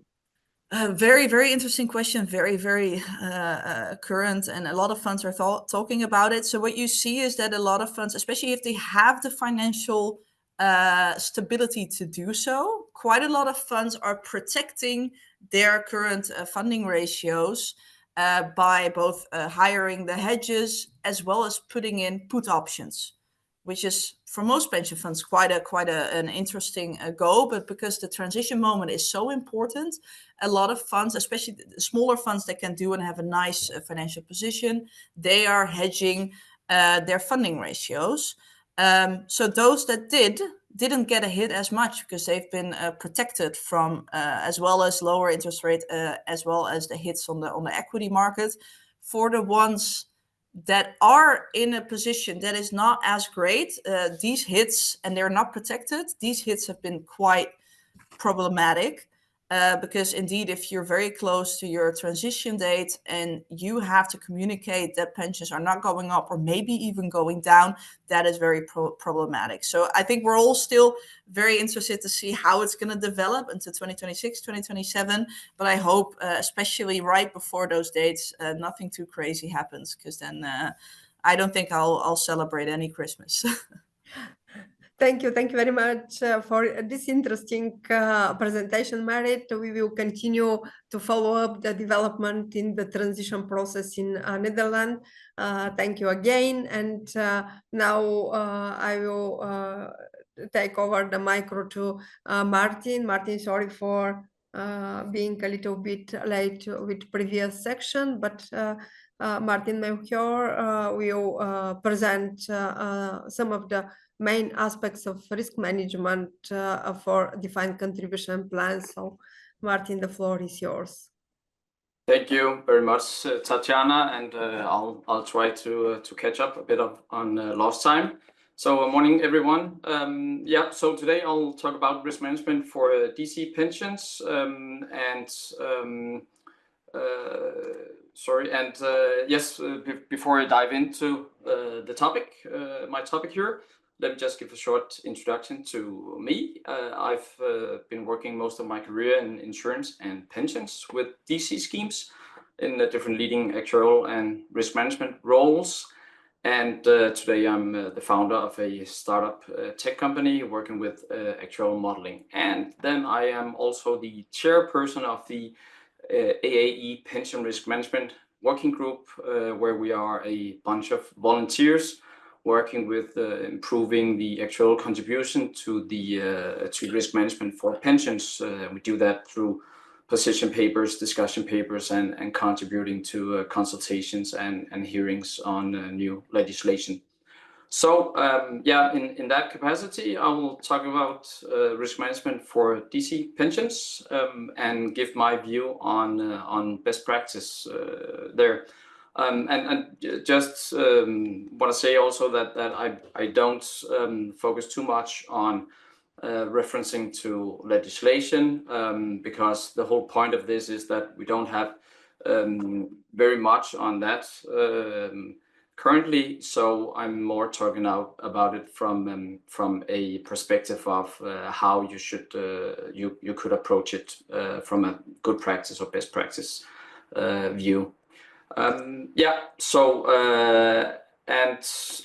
Very, very interesting question. Very, very current, and a lot of funds are talking about it. So what you see is that a lot of funds, especially if they have the financial stability to do so, quite a lot of funds are protecting their current funding ratios by both hiring the hedges as well as putting in put options, which is for most pension funds quite an interesting goal. But because the transition moment is so important, a lot of funds, especially the smaller funds that can do and have a nice financial position, they are hedging their funding ratios. So those that didn't get a hit as much because they've been protected from as well as lower interest rate as well as the hits on the equity market. For the ones that are in a position that is not as great, these hits, and they're not protected, these hits have been quite problematic. Because indeed, if you're very close to your transition date and you have to communicate that pensions are not going up or maybe even going down, that is very problematic. So I think we're all still very interested to see how it's going to develop into 2026, 2027. But I hope, especially right before those dates, nothing too crazy happens, because then I don't think I'll celebrate any Christmas. Thank you very much for this interesting presentation, Marit. We will continue to follow up the development in the transition process in Netherlands. Thank you again. And now I will take over the micro to Martin. Martin, sorry for being a little bit late with previous section, but Martin Melchior will present some of the main aspects of risk management for defined contribution plans. So, Martin, the floor is yours. Thank you very much, Tatiana, and I'll try to catch up a bit on lost time. So, morning, everyone. So today I'll talk about risk management for DC pensions before I dive into the topic, my topic here, let me just give a short introduction to me. I've been working most of my career in insurance and pensions with DC schemes in the different leading actuarial and risk management roles. And today I'm the founder of a startup tech company working with actuarial modeling. And then I am also the chairperson of the AAE Pension Risk Management Working Group, where we are a bunch of volunteers working with improving the actual contribution to the to risk management for pensions. We do that through position papers, discussion papers, and contributing to consultations and hearings on new legislation. So in that capacity, I will talk about risk management for DC pensions and give my view on best practice there. And just want to say also that I don't focus too much on referencing to legislation because the whole point of this is that we don't have very much on that currently. So I'm more talking about it from a perspective of how you should you could approach it from a good practice or best practice view. And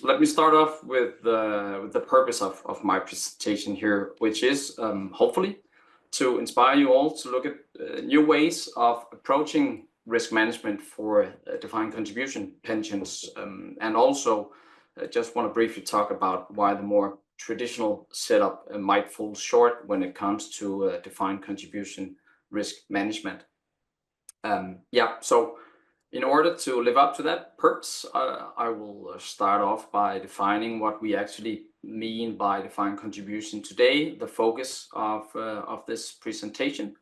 let me start off with the purpose of my presentation here, which is hopefully to inspire you all to look at new ways of approaching risk management for defined contribution pensions, and also just want to briefly talk about why the more traditional setup might fall short when it comes to defined contribution risk management. So in order to live up to that purpose, I will start off by defining what we actually mean by defined contribution today, the focus of this presentation.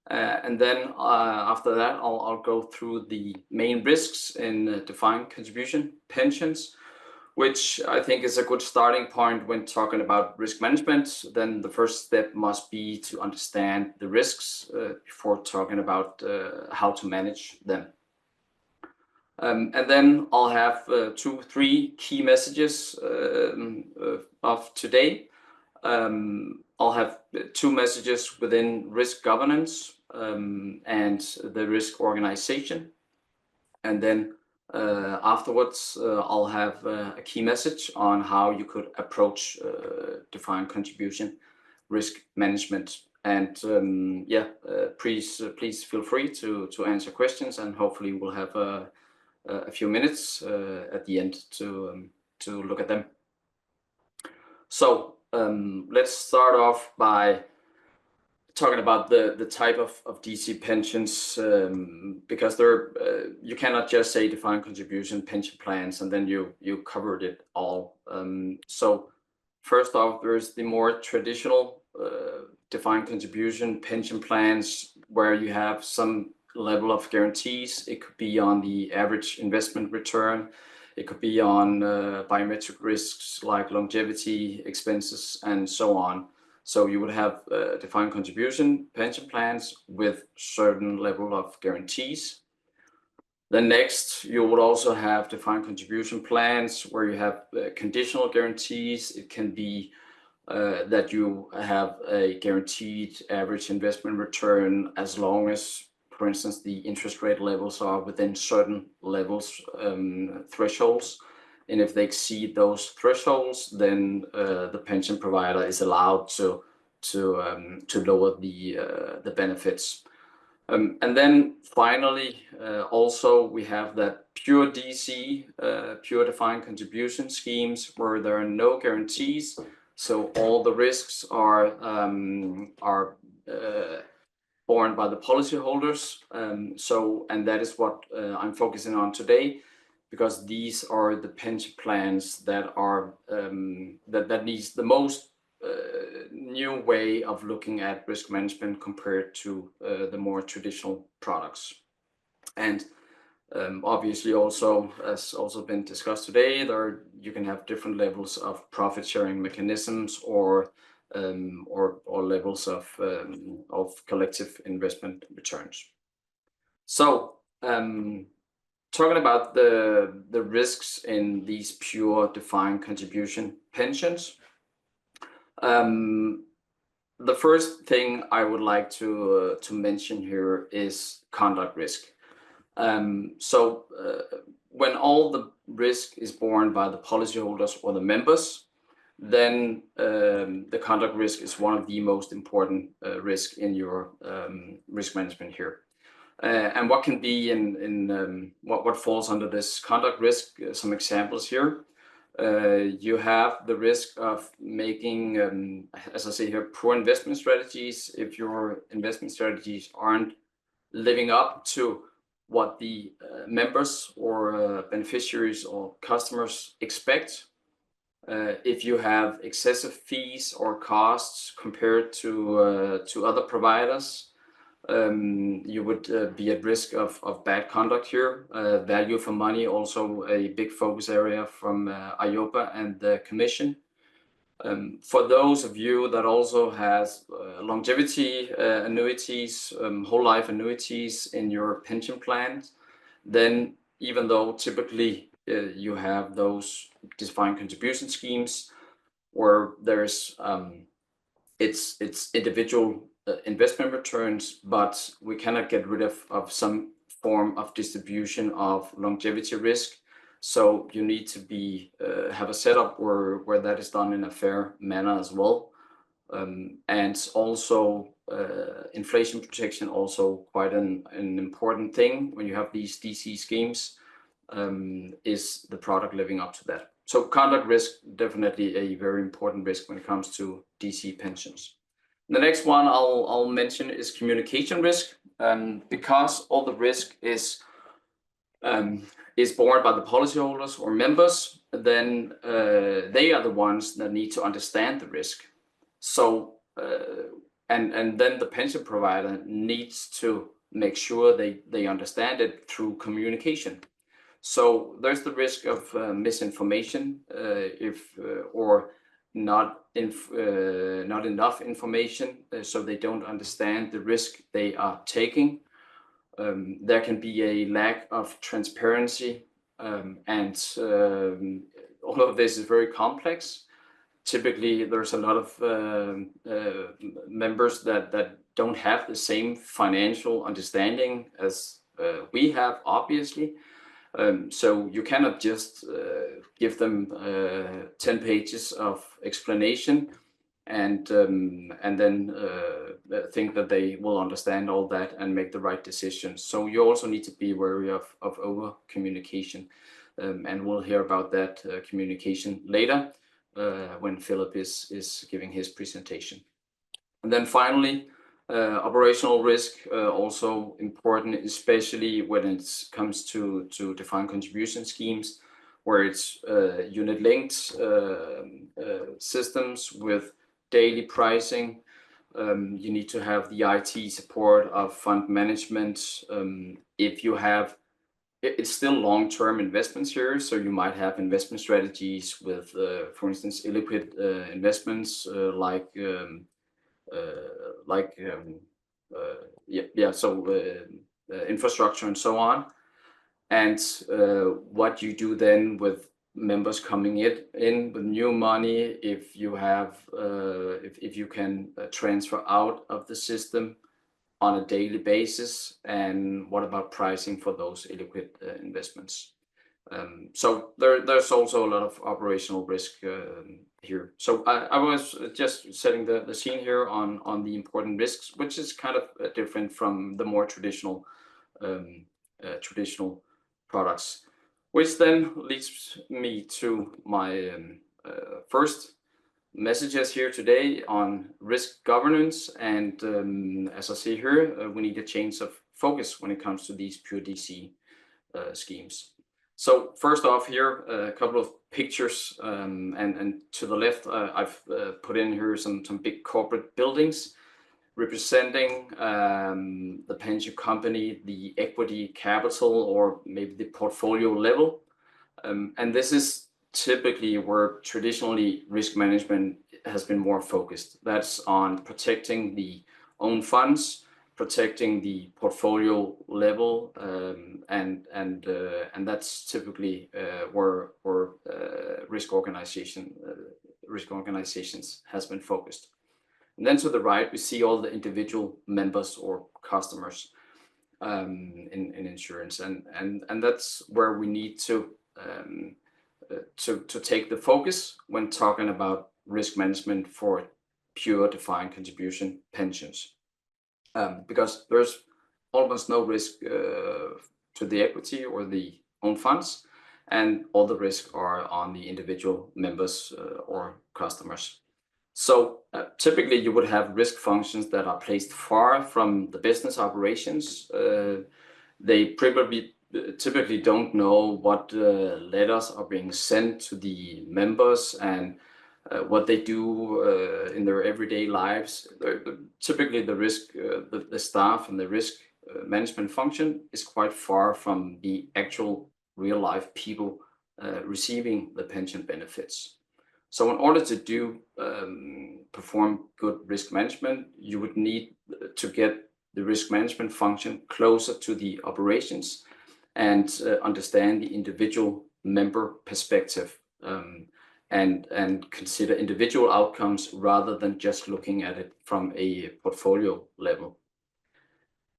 And then after that, I'll go through the main risks in defined contribution pensions, which I think is a good starting point when talking about risk management. Then the first step must be to understand the risks before talking about how to manage them. And then I'll have 2-3 key messages of today. I'll have 2 messages within risk governance and the risk organization. And then afterwards, I'll have a key message on how you could approach defined contribution risk management. And please feel free to answer questions, and hopefully we'll have a few minutes at the end to look at them. So let's start off by talking about the type of DC pensions, because you cannot just say defined contribution pension plans and then you covered it all. So first off, there's the more traditional defined contribution pension plans where you have some level of guarantees. It could be on the average investment return. It could be on biometric risks like longevity, expenses, and so on. So you would have defined contribution pension plans with certain level of guarantees. Then next, you would also have defined contribution plans where you have conditional guarantees. It can be that you have a guaranteed average investment return as long as, for instance, the interest rate levels are within certain levels, thresholds. And if they exceed those thresholds, then the pension provider is allowed to lower the benefits. And then finally, also we have that pure DC, pure defined contribution schemes where there are no guarantees. So all the risks are borne by the policyholders. And that is what I'm focusing on today, because these are the pension plans that are that needs the most new way of looking at risk management compared to the more traditional products. And obviously also, as also been discussed today, you can have different levels of profit sharing mechanisms or levels of collective investment returns. So talking about the risks in these pure defined contribution pensions, the first thing I would like to mention here is conduct risk. So when all the risk is borne by the policyholders or the members, then the conduct risk is one of the most important risk in your risk management here. And what can be what falls under this conduct risk? Some examples here. You have the risk of making, as I say here, poor investment strategies if your investment strategies aren't living up to what the members or beneficiaries or customers expect. If you have excessive fees or costs compared to other providers, you would be at risk of bad conduct here. Value for money, also a big focus area from EIOPA and the Commission. For those of you that also has longevity annuities, whole life annuities in your pension plans, then even though typically you have those defined contribution schemes where there's it's individual investment returns, but we cannot get rid of some form of distribution of longevity risk. So you need to have a setup where that is done in a fair manner as well. And also inflation protection also quite an important thing when you have these DC schemes. Is the product living up to that? So conduct risk, definitely a very important risk when it comes to DC pensions. The next one I'll mention is communication risk, because all the risk is borne by the policyholders or members. Then they are the ones that need to understand the risk. So and then the pension provider needs to make sure they understand it through communication. So there's the risk of misinformation or not enough information, so they don't understand the risk they are taking. There can be a lack of transparency, and all of this is very complex. Typically, there's a lot of members that don't have the same financial understanding as we have, obviously. So you cannot just give them 10 pages of explanation and then think that they will understand all that and make the right decisions. So you also need to be wary of over communication, and we'll hear about that communication later when Philip is giving his presentation. And then finally, operational risk, also important, especially when it comes to defined contribution schemes, where it's unit-linked systems with daily pricing. You need to have the IT support of fund management. If you have, it's still long-term investments here, so you might have investment strategies with, for instance, illiquid investments infrastructure and so on. And what you do then with members coming in with new money, if you have if you can transfer out of the system on a daily basis, and what about pricing for those illiquid investments? So there's also a lot of operational risk here. So I was just setting the scene here on the important risks, which is kind of different from the more traditional products, which then leads me to my first messages here today on risk governance. And as I see here, we need a change of focus when it comes to these pure DC schemes. So first off here, a couple of pictures, and to the left, I've put in here some big corporate buildings representing the pension company, the equity capital, or maybe the portfolio level. And this is typically where traditionally risk management has been more focused. That's on protecting the own funds, protecting the portfolio level, and that's typically where risk organizations has been focused. And then to the right, we see all the individual members or customers in insurance, and that's where we need to take the focus when talking about risk management for pure defined contribution pensions. Because there's almost no risk to the equity or the own funds, and all the risks are on the individual members or customers. So typically you would have risk functions that are placed far from the business operations. They typically don't know what letters are being sent to the members and what they do in their everyday lives. Typically the risk, the staff and the risk management function is quite far from the actual real life people receiving the pension benefits. So in order to perform good risk management, you would need to get the risk management function closer to the operations and understand the individual member perspective, and consider individual outcomes rather than just looking at it from a portfolio level.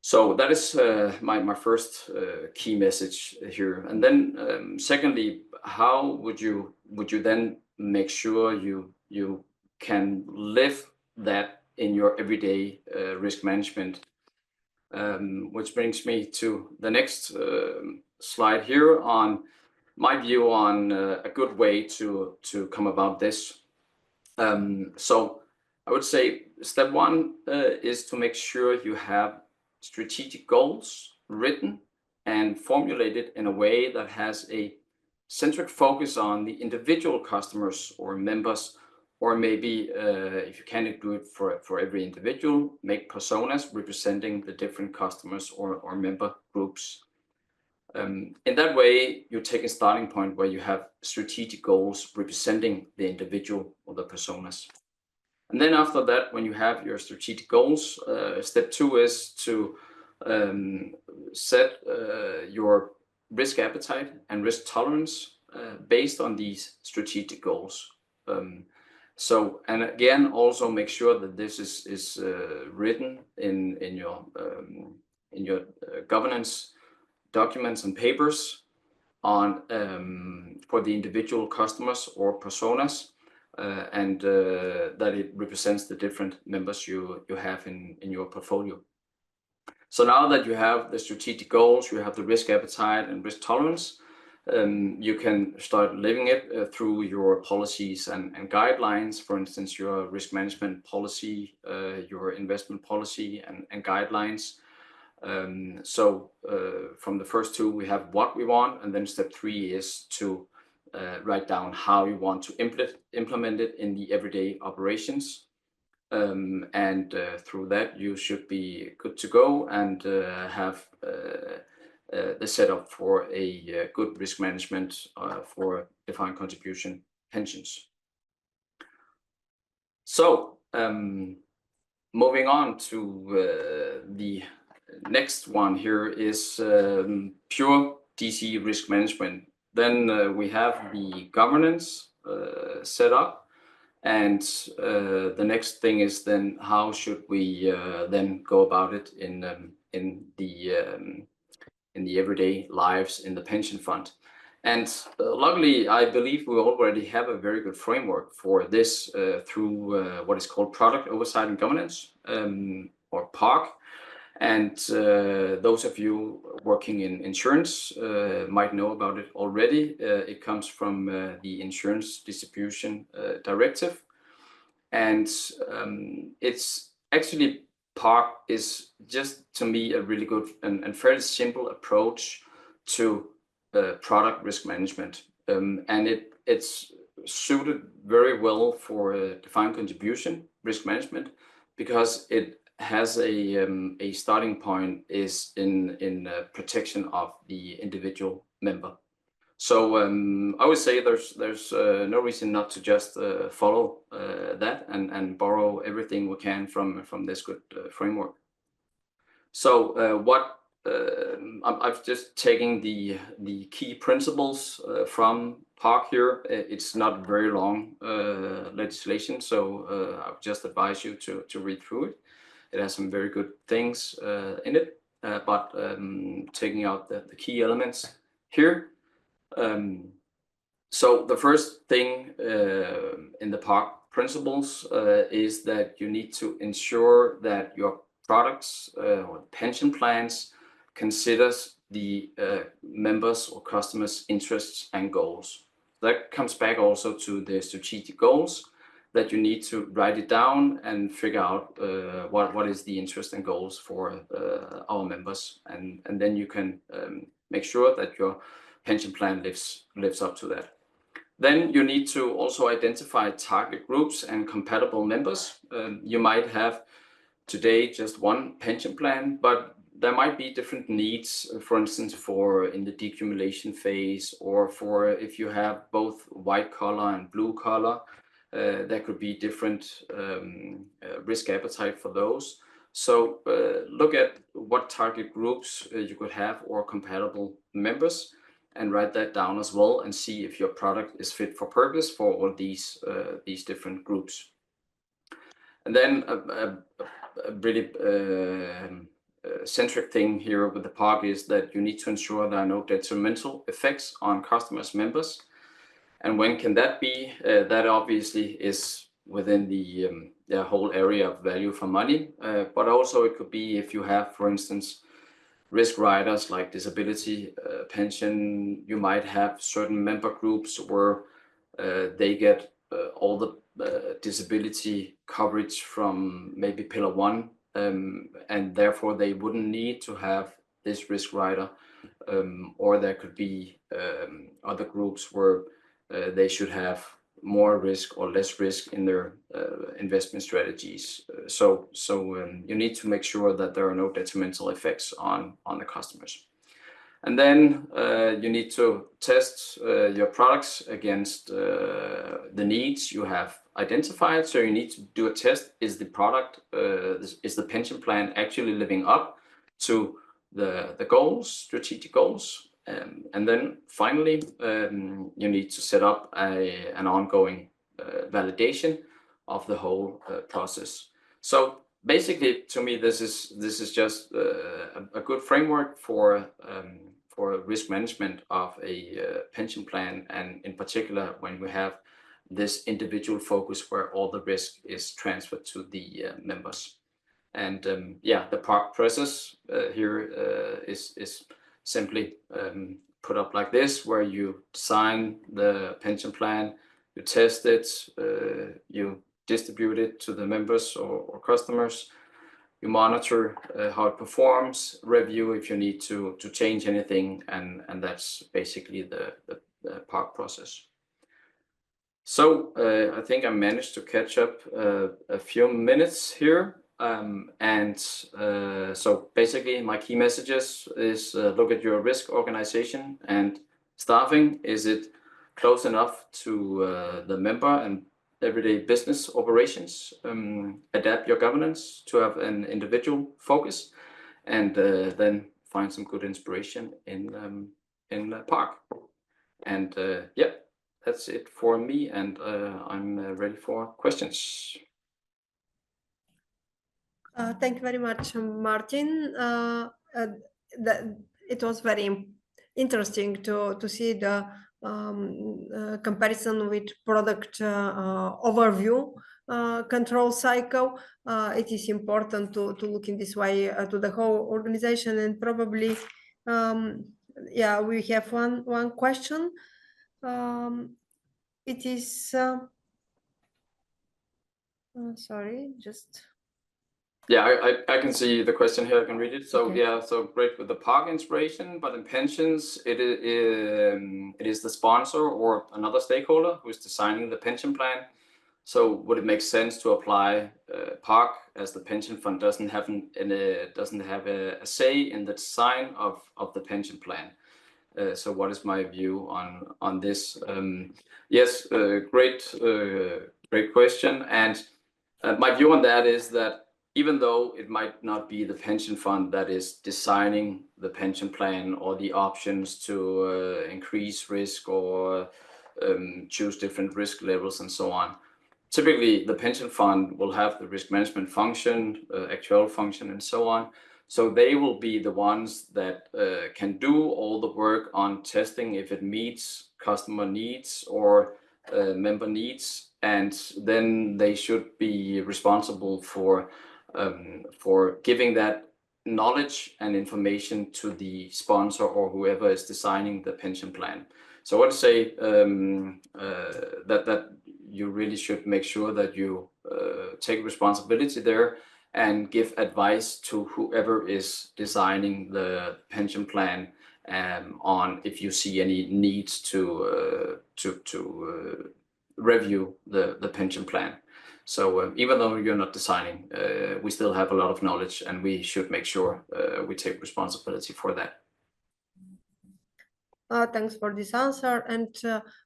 So that is my first key message here. And then secondly, how would you then make sure you can live that in your everyday risk management. Which brings me to the next slide here on my view on a good way to come about this. So I would say step one is to make sure you have strategic goals written and formulated in a way that has a centric focus on the individual customers or members, or maybe if you can't do it for every individual, make personas representing the different customers or member groups. In that way, you take a starting point where you have strategic goals representing the individual or the personas. And then after that, when you have your strategic goals, step two is to set your risk appetite and risk tolerance based on these strategic goals. So, and again, also make sure that this is written in your governance documents and papers on for the individual customers or personas, and that it represents the different members you have in your portfolio. So now that you have the strategic goals, you have the risk appetite and risk tolerance, you can start living it through your policies and guidelines. For instance, your risk management policy, your investment policy and guidelines. So from the first two, we have what we want, and then step three is to write down how you want to implement it in the everyday operations. And through that, you should be good to go and have the setup for a good risk management for defined contribution pensions. So moving on to the next one here is pure DC risk management. Then we have the governance set up. And the next thing is then how should we then go about it in the everyday lives in the pension fund. And luckily, I believe we already have a very good framework for this through what is called Product Oversight and Governance, or POG. And those of you working in insurance might know about it already. It comes from the Insurance Distribution Directive. And it's actually, POG is just, to me, a really good and fairly simple approach to product risk management. And it's suited very well for defined contribution risk management, because it has a starting point is in protection of the individual member. So I would say there's no reason not to just follow that and borrow everything we can from this good framework. So I've just taken the key principles from POG here. It's not very long legislation, so I would just advise you to read through it. It has some very good things in it, but taking out the key elements here. So the first thing in the POG principles is that you need to ensure that your products or pension plans considers the members or customers' interests and goals. That comes back also to the strategic goals, that you need to write it down and figure out what is the interest and goals for our members, and then you can make sure that your pension plan lives up to that. Then you need to also identify target groups and compatible members. You might have today just one pension plan, but there might be different needs, for instance, for in the decumulation phase, or for if you have both white collar and blue collar. There could be different risk appetite for those. So look at what target groups you could have or compatible members, and write that down as well, and see if your product is fit for purpose for all these different groups. And then a really centric thing here with the POG is that you need to ensure there are no detrimental effects on customers' members. And when can that be? That obviously is within the whole area of value for money. But also it could be if you have, for instance, risk riders like disability pension, you might have certain member groups where they get all the disability coverage from maybe Pillar 1, and therefore they wouldn't need to have this risk rider. Or there could be other groups where they should have more risk or less risk in their investment strategies. So you need to make sure that there are no detrimental effects on the customers. And then you need to test your products against the needs you have identified. So you need to do a test. Is the product, is the pension plan actually living up to the goals, strategic goals? And then finally, you need to set up an ongoing validation of the whole process. So basically, to me, this is just a good framework for risk management of a pension plan, and in particular when we have this individual focus where all the risk is transferred to the members. And yeah, the process here is simply put up like this, where you design the pension plan, you test it, you distribute it to the members or customers, you monitor how it performs, review if you need to change anything, and that's basically the PARC process. So I think I managed to catch up a few minutes here. So basically my key messages is look at your risk organization and staffing. Is it close enough to the member and everyday business operations? Adapt your governance to have an individual focus, and then find some good inspiration in PARC. And yeah, that's it for me, and I'm ready for questions. Thank you very much, Martin. It was very interesting to see the comparison with product overview control cycle. It is important to look in this way to the whole organization, and probably, yeah, we have one question. It is sorry, just. Yeah, I can see the question here. I can read it. So okay. yeah, so great with the PARC inspiration, but in pensions, it is the sponsor or another stakeholder who is designing the pension plan. So would it make sense to apply PARC, as the pension fund doesn't have a say in the design of the pension plan? So what is my view on this? Yes, great question. And my view on that is that even though it might not be the pension fund that is designing the pension plan or the options to increase risk or choose different risk levels and so on, typically the pension fund will have the risk management function, actuarial function, and so on. So they will be the ones that can do all the work on testing if it meets customer needs or member needs, and then they should be responsible for giving that knowledge and information to the sponsor or whoever is designing the pension plan. So I would say that you really should make sure that you take responsibility there and give advice to whoever is designing the pension plan on if you see any needs to review the pension plan. So even though you're not designing, we still have a lot of knowledge, and we should make sure we take responsibility for that. Thanks for this answer. And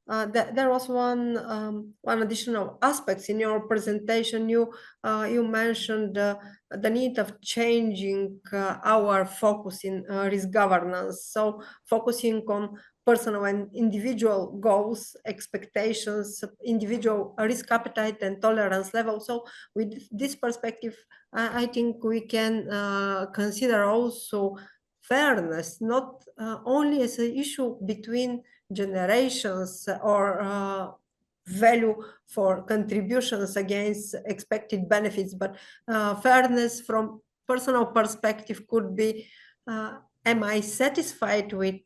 there was one additional aspect in your presentation. You mentioned the need of changing our focus in risk governance. So focusing on personal and individual goals, expectations, individual risk appetite and tolerance level. So with this perspective, I think we can consider also fairness, not only as an issue between generations or value for contributions against expected benefits, but fairness from personal perspective could be, am I satisfied with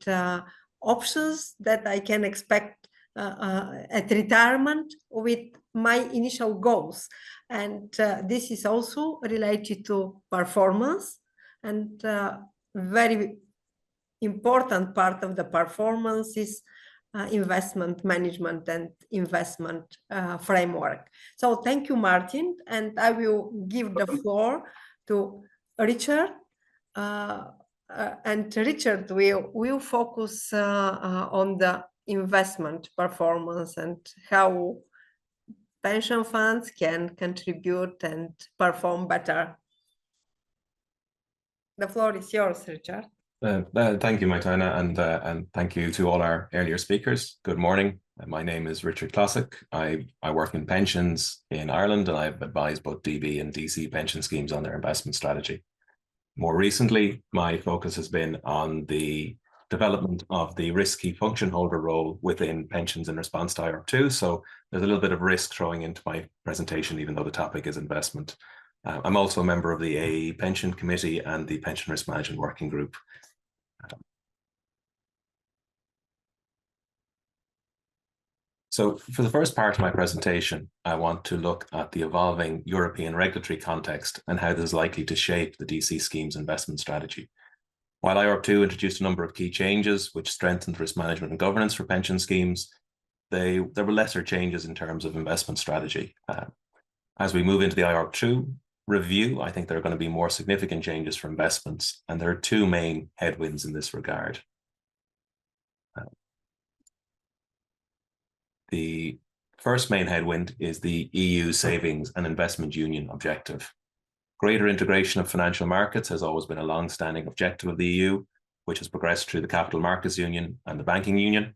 options that I can expect at retirement with my initial goals? And this is also related to performance, and very important part of the performance is investment management and investment framework. So thank you, Martin, and I will give the floor to Richard. And Richard will focus on the investment performance and how pension funds can contribute and perform better. The floor is yours, Richard. Thank you, Tatiana, and thank you to all our earlier speakers. Good morning. My name is Richard Classic. I work in pensions in Ireland, and I've advised both DB and DC pension schemes on their investment strategy. More recently, my focus has been on the development of the risk key function holder role within pensions in response to IORP2. So there's a little bit of risk throwing into my presentation, even though the topic is investment. I'm also a member of the AE Pension Committee and the Pension Risk Management Working Group. So for the first part of my presentation, I want to look at the evolving European regulatory context and how this is likely to shape the DC scheme's investment strategy. While IORP2 introduced a number of key changes which strengthened risk management and governance for pension schemes, there were lesser changes in terms of investment strategy. As we move into the IORP2 review, I think there are going to be more significant changes for investments, and there are two main headwinds in this regard. The first main headwind is the EU Savings and Investment Union objective. Greater integration of financial markets has always been a long-standing objective of the EU, which has progressed through the Capital Markets Union and the Banking Union.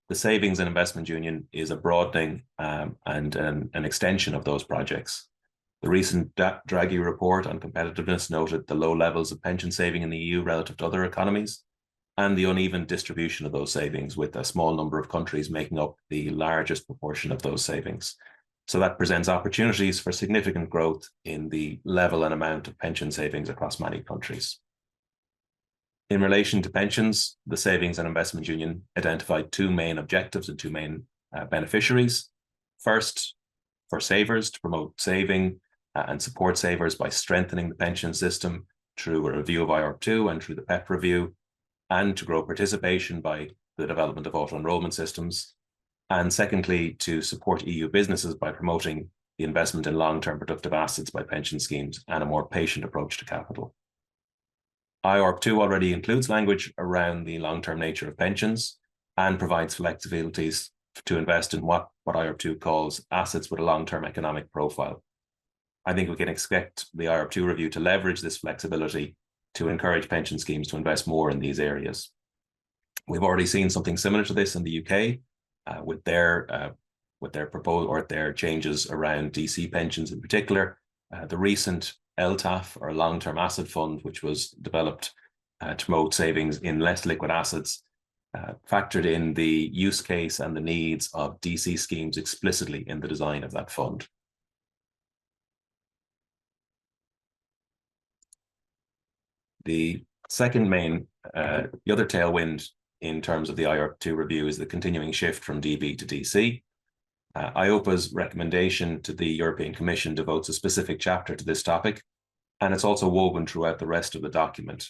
The Savings and Investment Union is a broadening and an extension of those projects. The recent Draghi report on competitiveness noted the low levels of pension saving in the EU relative to other economies, and the uneven distribution of those savings, with a small number of countries making up the largest proportion of those savings. So that presents opportunities for significant growth in the level and amount of pension savings across many countries. In relation to pensions, the Savings and Investment Union identified two main objectives and two main beneficiaries. First, for savers, to promote saving and support savers by strengthening the pension system through a review of IORP2 and through the PEP review, and to grow participation by the development of auto-enrollment systems. And secondly, to support EU businesses by promoting the investment in long-term productive assets by pension schemes and a more patient approach to capital. IORP2 already includes language around the long-term nature of pensions and provides flexibilities to invest in what IORP2 calls assets with a long-term economic profile. I think we can expect the IORP2 review to leverage this flexibility to encourage pension schemes to invest more in these areas. We've already seen something similar to this in the UK with their proposal or their changes around DC pensions in particular. The recent LTAF, or long-term asset fund, which was developed to promote savings in less liquid assets, factored in the use case and the needs of DC schemes explicitly in the design of that fund. The second main, the other tailwind in terms of the IORP2 review is the continuing shift from DB to DC. IOPA's recommendation to the European Commission devotes a specific chapter to this topic, and it's also woven throughout the rest of the document.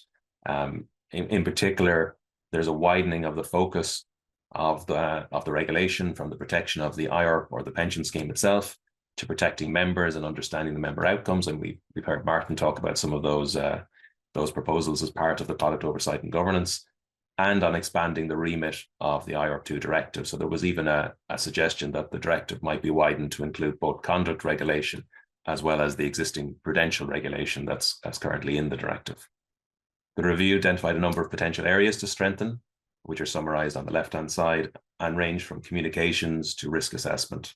In particular, there's a widening of the focus of the regulation from the protection of the IORP or the pension scheme itself to protecting members and understanding the member outcomes. And we've heard Martin talk about some of those proposals as part of the product oversight and governance, and on expanding the remit of the IORP2 directive. So there was even a suggestion that the directive might be widened to include both conduct regulation as well as the existing prudential regulation that's currently in the directive. The review identified a number of potential areas to strengthen, which are summarized on the left-hand side and range from communications to risk assessment.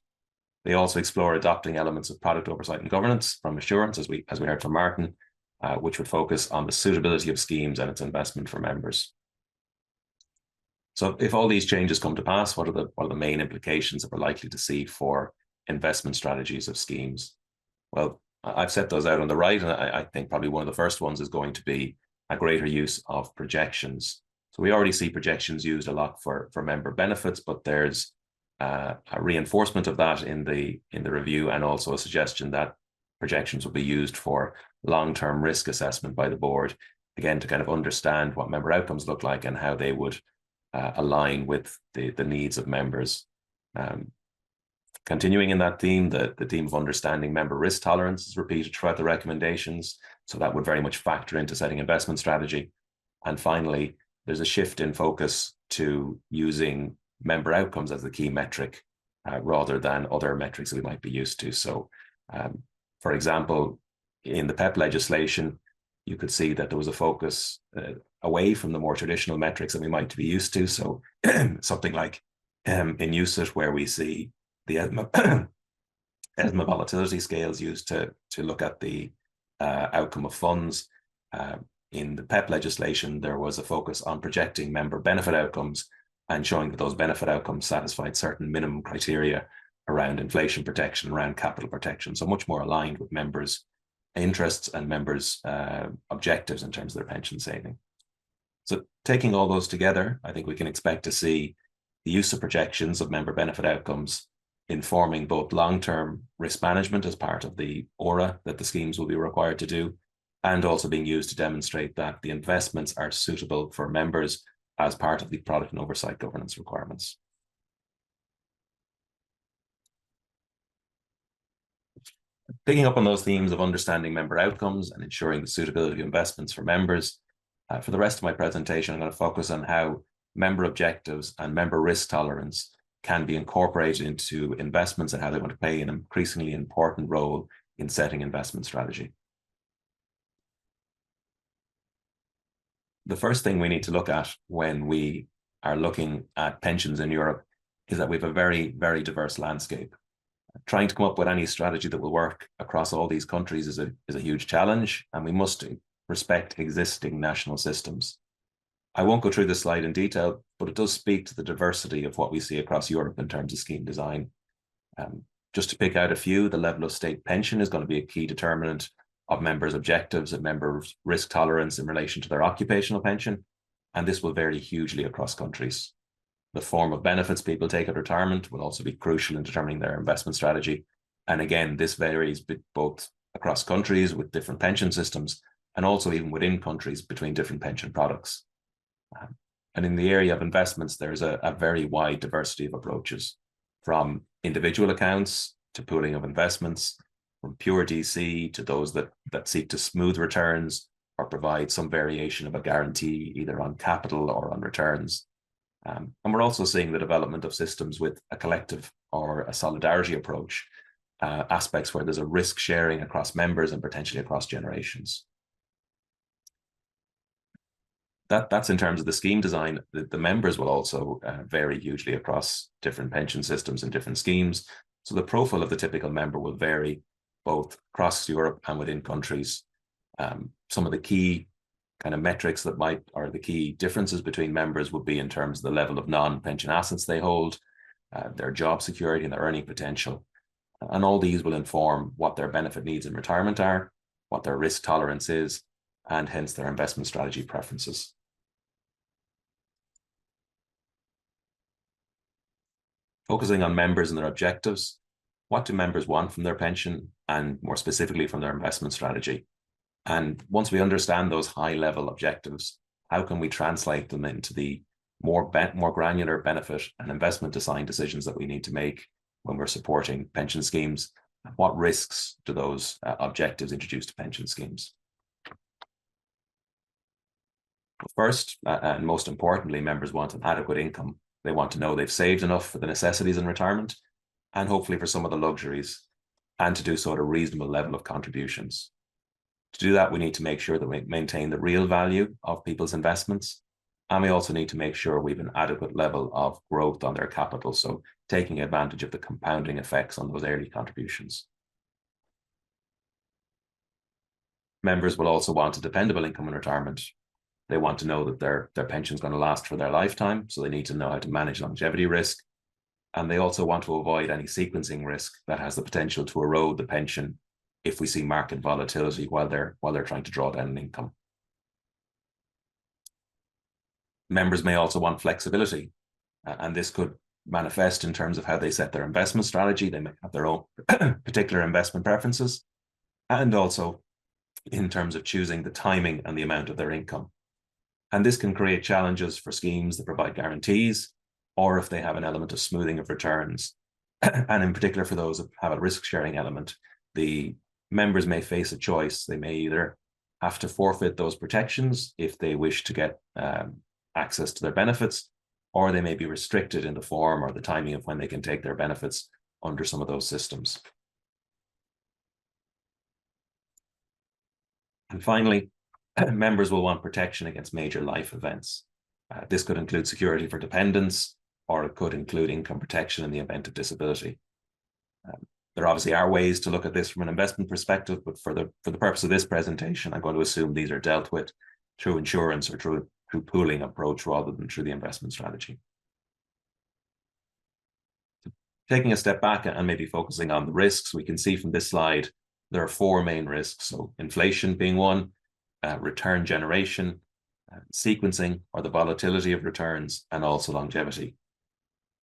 They also explore adopting elements of product oversight and governance from assurance, as we heard from Martin, which would focus on the suitability of schemes and its investment for members. So if all these changes come to pass, what are the main implications that we're likely to see for investment strategies of schemes? Well, I've set those out on the right, and I think probably one of the first ones is going to be a greater use of projections. So we already see projections used a lot for member benefits, but there's a reinforcement of that in the review, and also a suggestion that projections will be used for long-term risk assessment by the board, again, to kind of understand what member outcomes look like and how they would align with the needs of members. Continuing in that theme, the theme of understanding member risk tolerance is repeated throughout the recommendations, so that would very much factor into setting investment strategy. And finally, there's a shift in focus to using member outcomes as the key metric rather than other metrics that we might be used to. So, for example, in the PEP legislation, you could see that there was a focus away from the more traditional metrics that we might be used to. So something like in UCIT, where we see the ESMA volatility scales used to look at the outcome of funds. In the PEP legislation, there was a focus on projecting member benefit outcomes and showing that those benefit outcomes satisfied certain minimum criteria around inflation protection, around capital protection. So much more aligned with members' interests and members' objectives in terms of their pension saving. So taking all those together, I think we can expect to see the use of projections of member benefit outcomes informing both long-term risk management as part of the ORA that the schemes will be required to do, and also being used to demonstrate that the investments are suitable for members as part of the product and oversight governance requirements. Picking up on those themes of understanding member outcomes and ensuring the suitability of investments for members, for the rest of my presentation, I'm going to focus on how member objectives and member risk tolerance can be incorporated into investments and how they're going to play an increasingly important role in setting investment strategy. The first thing we need to look at when we are looking at pensions in Europe is that we have a very, very diverse landscape. Trying to come up with any strategy that will work across all these countries is a huge challenge, and we must respect existing national systems. I won't go through this slide in detail, but it does speak to the diversity of what we see across Europe in terms of scheme design. Just to pick out a few, the level of state pension is going to be a key determinant of members' objectives and members' risk tolerance in relation to their occupational pension, and this will vary hugely across countries. The form of benefits people take at retirement will also be crucial in determining their investment strategy. And again, this varies both across countries with different pension systems, and also even within countries between different pension products. And in the area of investments, there's a very wide diversity of approaches, from individual accounts to pooling of investments, from pure DC to those that seek to smooth returns or provide some variation of a guarantee either on capital or on returns. And we're also seeing the development of systems with a collective or a solidarity approach, aspects where there's a risk sharing across members and potentially across generations. That's in terms of the scheme design. The members will also vary hugely across different pension systems and different schemes. So the profile of the typical member will vary both across Europe and within countries. Some of the key kind of metrics that or the key differences between members would be in terms of the level of non-pension assets they hold, their job security and their earning potential. And all these will inform what their benefit needs in retirement are, what their risk tolerance is, and hence their investment strategy preferences. Focusing on members and their objectives, what do members want from their pension, and more specifically from their investment strategy? And once we understand those high-level objectives, how can we translate them into the more granular benefit and investment design decisions that we need to make when we're supporting pension schemes? What risks do those objectives introduce to pension schemes? First, and most importantly, members want an adequate income. They want to know they've saved enough for the necessities in retirement, and hopefully for some of the luxuries, and to do so at a reasonable level of contributions. To do that, we need to make sure that we maintain the real value of people's investments, and we also need to make sure we have an adequate level of growth on their capital, so taking advantage of the compounding effects on those early contributions. Members will also want a dependable income in retirement. They want to know that their pension is going to last for their lifetime, so they need to know how to manage longevity risk. And they also want to avoid any sequencing risk that has the potential to erode the pension if we see market volatility while they're trying to draw down an income. Members may also want flexibility, and this could manifest in terms of how they set their investment strategy. They may have their own particular investment preferences, and also in terms of choosing the timing and the amount of their income. And this can create challenges for schemes that provide guarantees, or if they have an element of smoothing of returns. And in particular, for those that have a risk-sharing element, the members may face a choice. They may either have to forfeit those protections if they wish to get access to their benefits, or they may be restricted in the form or the timing of when they can take their benefits under some of those systems. And finally, members will want protection against major life events. This could include security for dependents, or it could include income protection in the event of disability. There obviously are ways to look at this from an investment perspective, but for the purpose of this presentation, I'm going to assume these are dealt with through insurance or through pooling approach rather than through the investment strategy. Taking a step back and maybe focusing on the risks, we can see from this slide, there are four main risks. So inflation being one, return generation, sequencing or the volatility of returns, and also longevity.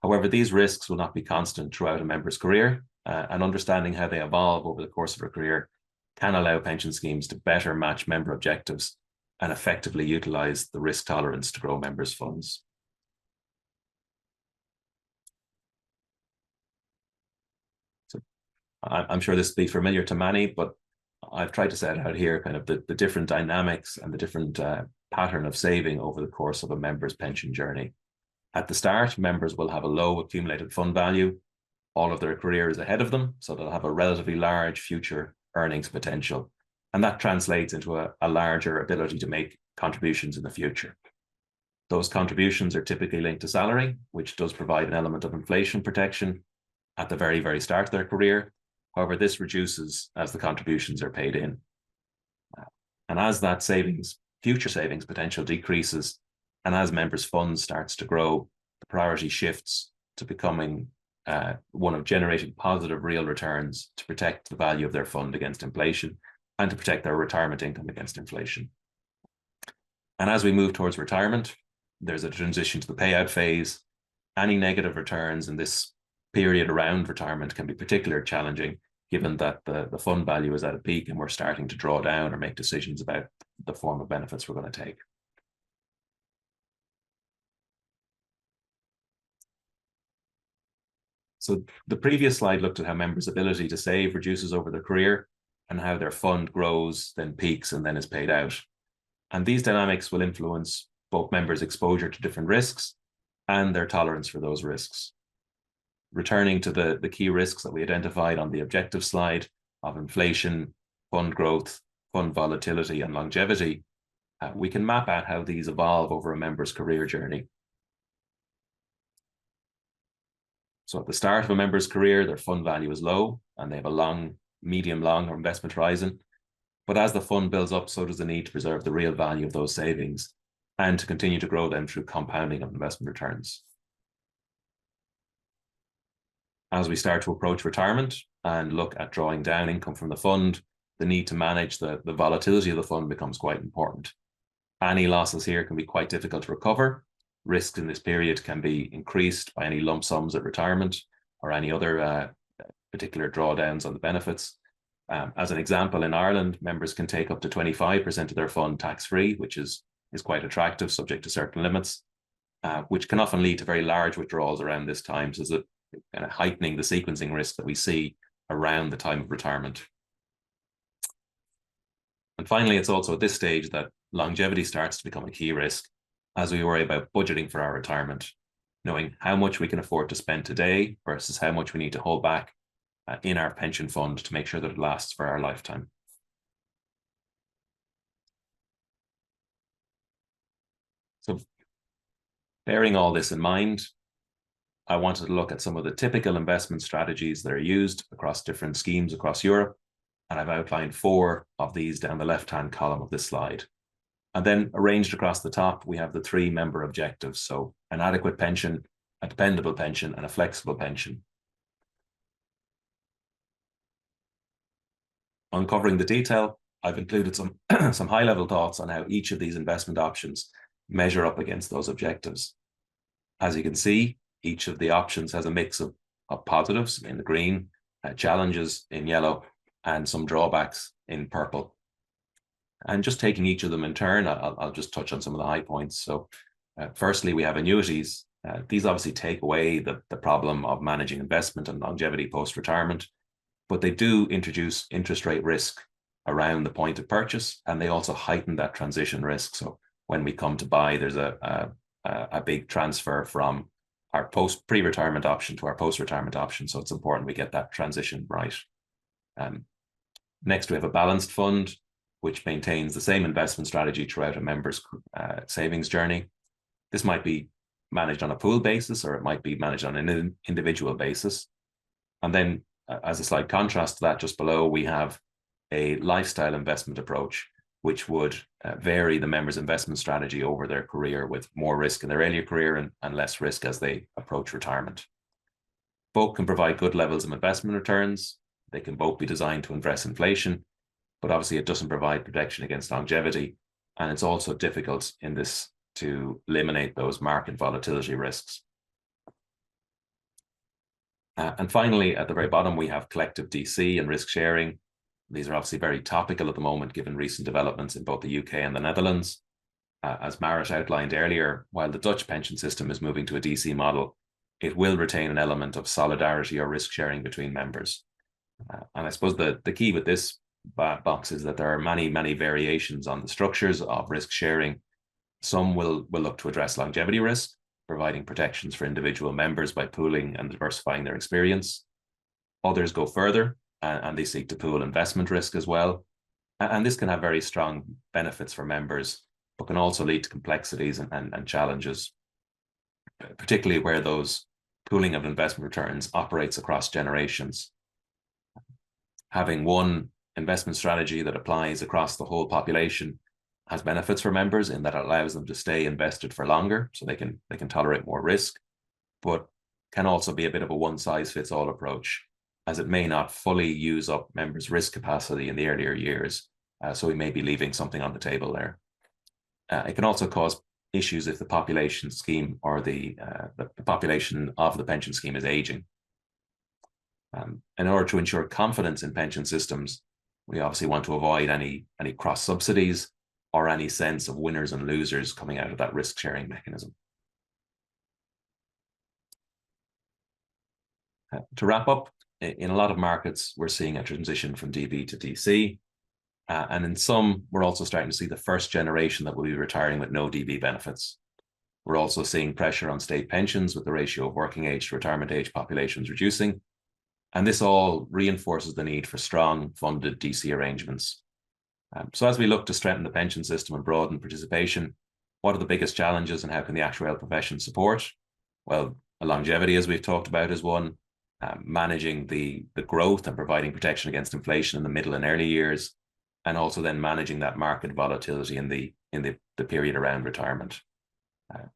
However, these risks will not be constant throughout a member's career, and understanding how they evolve over the course of a career can allow pension schemes to better match member objectives and effectively utilize the risk tolerance to grow members' funds. So I'm sure this will be familiar to many, but I've tried to set out here kind of the different dynamics and the different pattern of saving over the course of a member's pension journey. At the start, members will have a low accumulated fund value. All of their career is ahead of them, so they'll have a relatively large future earnings potential. And that translates into a larger ability to make contributions in the future. Those contributions are typically linked to salary, which does provide an element of inflation protection at the very, very start of their career. However, this reduces as the contributions are paid in. And as that future savings potential decreases, and as members' funds starts to grow, the priority shifts to becoming one of generating positive real returns to protect the value of their fund against inflation and to protect their retirement income against inflation. And as we move towards retirement, there's a transition to the payout phase. Any negative returns in this period around retirement can be particularly challenging, given that the fund value is at a peak and we're starting to draw down or make decisions about the form of benefits we're going to take. So the previous slide looked at how members' ability to save reduces over their career and how their fund grows, then peaks, and then is paid out. And these dynamics will influence both members' exposure to different risks and their tolerance for those risks. Returning to the key risks that we identified on the objective slide of inflation, fund growth, fund volatility, and longevity, we can map out how these evolve over a member's career journey. So at the start of a member's career, their fund value is low and they have a medium-long or investment horizon. But as the fund builds up, so does the need to preserve the real value of those savings and to continue to grow them through compounding of investment returns. As we start to approach retirement and look at drawing down income from the fund, the need to manage the volatility of the fund becomes quite important. Any losses here can be quite difficult to recover. Risks in this period can be increased by any lump sums at retirement or any other particular drawdowns on the benefits. As an example, in Ireland, members can take up to 25% of their fund tax-free, which is quite attractive, subject to certain limits, which can often lead to very large withdrawals around this time, so it's kind of heightening the sequencing risk that we see around the time of retirement. And finally, it's also at this stage that longevity starts to become a key risk as we worry about budgeting for our retirement, knowing how much we can afford to spend today versus how much we need to hold back in our pension fund to make sure that it lasts for our lifetime. So bearing all this in mind, I wanted to look at some of the typical investment strategies that are used across different schemes across Europe, and I've outlined 4 of these down the left-hand column of this slide. And then arranged across the top, we have the 3 member objectives. So an adequate pension, a dependable pension, and a flexible pension. Uncovering the detail, I've included some, some high-level thoughts on how each of these investment options measure up against those objectives. As you can see, each of the options has a mix of positives in the green, challenges in yellow, and some drawbacks in purple. And just taking each of them in turn, I'll just touch on some of the high points. So firstly, we have annuities. These obviously take away the problem of managing investment and longevity post-retirement, but they do introduce interest rate risk around the point of purchase, and they also heighten that transition risk. So when we come to buy, there's a big transfer from our pre-retirement option to our post-retirement option. So it's important we get that transition right. Next, we have a balanced fund, which maintains the same investment strategy throughout a member's savings journey. This might be managed on a pool basis, or it might be managed on an individual basis. And then as a slight contrast to that, just below, we have a lifestyle investment approach, which would vary the member's investment strategy over their career, with more risk in their earlier career and less risk as they approach retirement. Both can provide good levels of investment returns. They can both be designed to address inflation, but obviously it doesn't provide protection against longevity. And it's also difficult in this to eliminate those market volatility risks. And finally, at the very bottom, we have collective DC and risk sharing. These are obviously very topical at the moment, given recent developments in both the UK and the Netherlands. As Marit outlined earlier, while the Dutch pension system is moving to a DC model, it will retain an element of solidarity or risk sharing between members. And I suppose the key with this box is that there are many, many variations on the structures of risk sharing. Some will look to address longevity risk, providing protections for individual members by pooling and diversifying their experience. Others go further and they seek to pool investment risk as well. And this can have very strong benefits for members, but can also lead to complexities and challenges, particularly where those pooling of investment returns operates across generations. Having one investment strategy that applies across the whole population has benefits for members in that it allows them to stay invested for longer, so they can tolerate more risk, but can also be a bit of a one-size-fits-all approach, as it may not fully use up members' risk capacity in the earlier years, so we may be leaving something on the table there. It can also cause issues if the population scheme or the population of the pension scheme is aging. In order to ensure confidence in pension systems, we obviously want to avoid any cross subsidies or any sense of winners and losers coming out of that risk sharing mechanism. To wrap up, in a lot of markets, we're seeing a transition from DB to DC. And in some, we're also starting to see the first generation that will be retiring with no DB benefits. We're also seeing pressure on state pensions with the ratio of working age to retirement age populations reducing. And this all reinforces the need for strong funded DC arrangements. So as we look to strengthen the pension system and broaden participation, what are the biggest challenges and how can the actuarial profession support? Well, longevity, as we've talked about, is one. Managing the growth and providing protection against inflation in the middle and early years, and also then managing that market volatility in the period around retirement.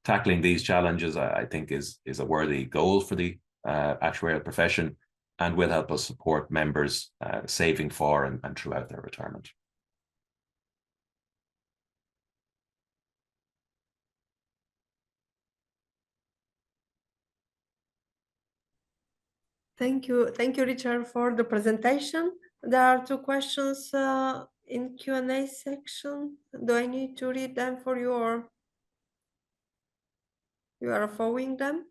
Tackling these challenges, I think, is a worthy goal for the actuarial profession, and will help us support members saving for and throughout their retirement. Thank you, Richard, for the presentation. There are 2 questions in Q&A section. Do I need to read them for you, or you are following them?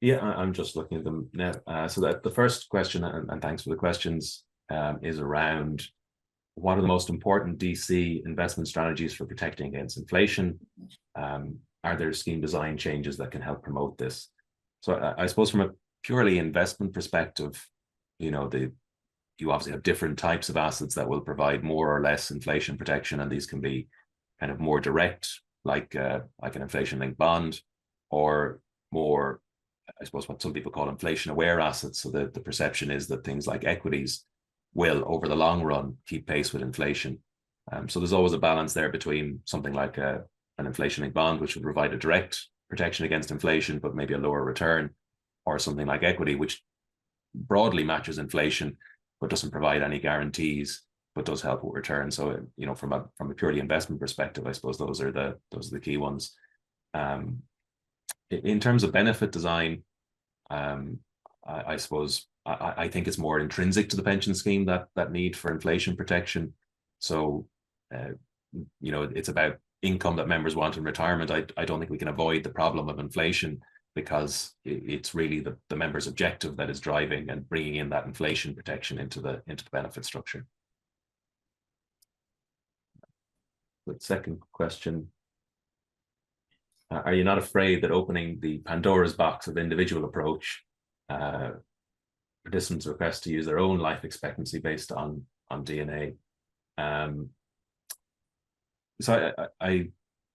Yeah, I'm just looking at them now. So that the first question, and thanks for the questions, is around what are the most important DC investment strategies for protecting against inflation? Are there scheme design changes that can help promote this? So I suppose from a purely investment perspective, you obviously have different types of assets that will provide more or less inflation protection, and these can be kind of more direct, like an inflation-linked bond, or more, I suppose, what some people call inflation-aware assets. So the perception is that things like equities will, over the long run, keep pace with inflation. So there's always a balance there between something like an inflation-linked bond, which would provide a direct protection against inflation, but maybe a lower return, or something like equity, which broadly matches inflation, but doesn't provide any guarantees, but does help with return. So, you know, from a purely investment perspective, I suppose those are the key ones. In terms of benefit design, I suppose I think it's more intrinsic to the pension scheme, that need for inflation protection. So, you know, it's about income that members want in retirement. I don't think we can avoid the problem of inflation, because it's really the members' objective that is driving and bringing in that inflation protection into the benefit structure. The second question, are you not afraid that opening the Pandora's box of individual approach, participants request to use their own life expectancy based on DNA? So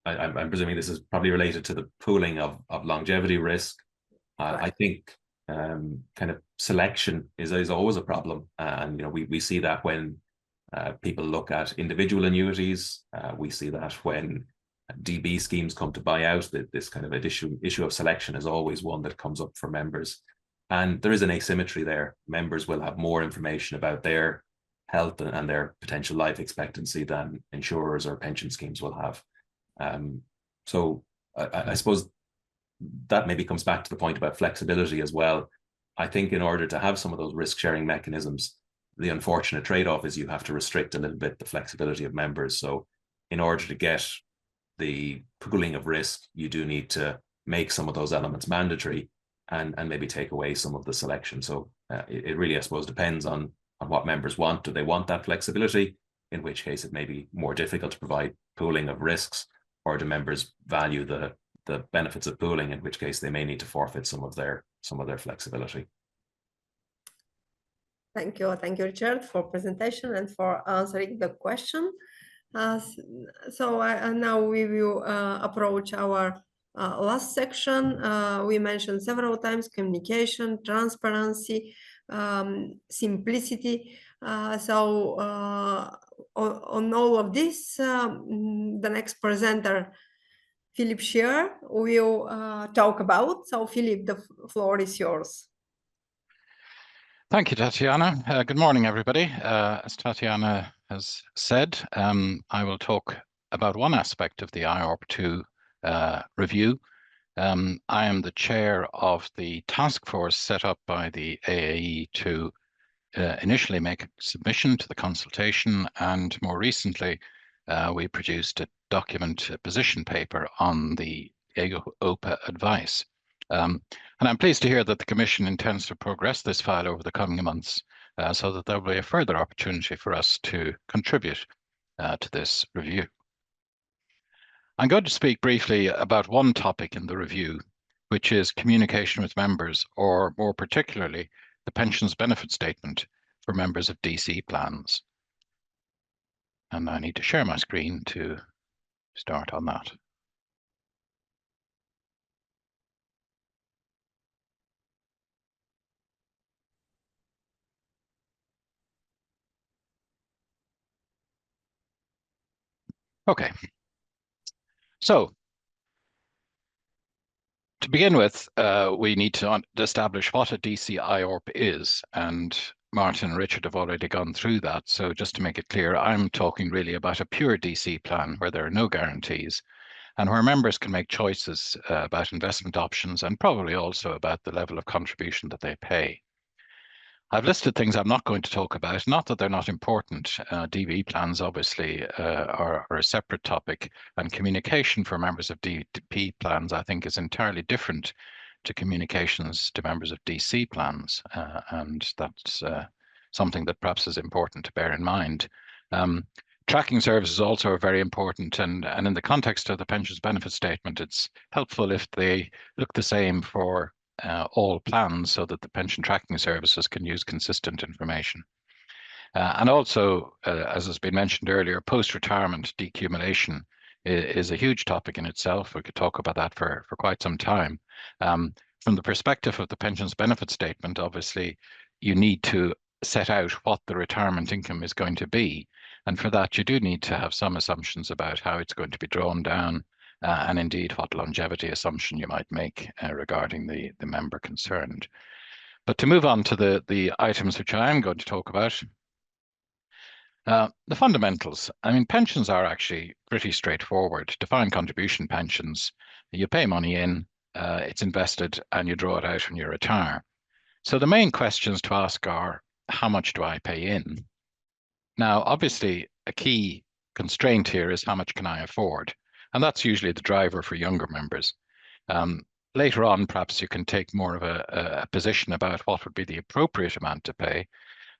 I'm presuming this is probably related to the pooling of longevity risk. I think kind of selection is always a problem, and you know, we see that when people look at individual annuities. We see that when DB schemes come to buy out, that this kind of issue of selection is always one that comes up for members, and there is an asymmetry there. Members will have more information about their health and their potential life expectancy than insurers or pension schemes will have. So I suppose that maybe comes back to the point about flexibility as well. I think in order to have some of those risk-sharing mechanisms, the unfortunate trade-off is you have to restrict a little bit the flexibility of members. So in order to get the pooling of risk, you do need to make some of those elements mandatory and maybe take away some of the selection. So it really, I suppose, depends on what members want. Do they want that flexibility? In which case it may be more difficult to provide pooling of risks, or do members value the benefits of pooling, in which case they may need to forfeit some of their flexibility. Thank you, Richard, for presentation and for answering the question. So now we will approach our last section. We mentioned several times communication, transparency, simplicity. So on all of this, the next presenter, Philip Scheer, will talk about. So Philip, the floor is yours. Thank you, Tatiana. Good morning, everybody. As Tatiana has said, I will talk about one aspect of the IORP2 review. I am the chair of the task force set up by the AAE to initially make a submission to the consultation, and more recently we produced a document, a position paper on the OPA advice. And I'm pleased to hear that the Commission intends to progress this file over the coming months, so that there will be a further opportunity for us to contribute to this review. I'm going to speak briefly about one topic in the review, which is communication with members, or more particularly, the pensions benefit statement for members of DC plans. And I need to share my screen to start on that. Okay, so to begin with, we need to establish what a DC IORP is, and Martin and Richard have already gone through that. So just to make it clear, I'm talking really about a pure DC plan where there are no guarantees and where members can make choices about investment options and probably also about the level of contribution that they pay. I've listed things I'm not going to talk about, not that they're not important. DB plans obviously are a separate topic, and communication for members of DP plans I think is entirely different to communications to members of DC plans, and that's something that perhaps is important to bear in mind. Tracking services also are very important, and in the context of the pensions benefit statement, it's helpful if they look the same for all plans, so that the pension tracking services can use consistent information. And also, as has been mentioned earlier, post-retirement decumulation is a huge topic in itself. We could talk about that for quite some time. From the perspective of the pensions benefit statement, obviously, you need to set out what the retirement income is going to be. And for that, you do need to have some assumptions about how it's going to be drawn down, and indeed what longevity assumption you might make regarding the member concerned. But to move on to the items which I am going to talk about, the fundamentals. I mean, pensions are actually pretty straightforward. Defined contribution pensions, you pay money in, it's invested, and you draw it out when you retire. So the main questions to ask are, how much do I pay in? Now, obviously, a key constraint here is how much can I afford? And that's usually the driver for younger members. Later on, perhaps you can take more of a position about what would be the appropriate amount to pay.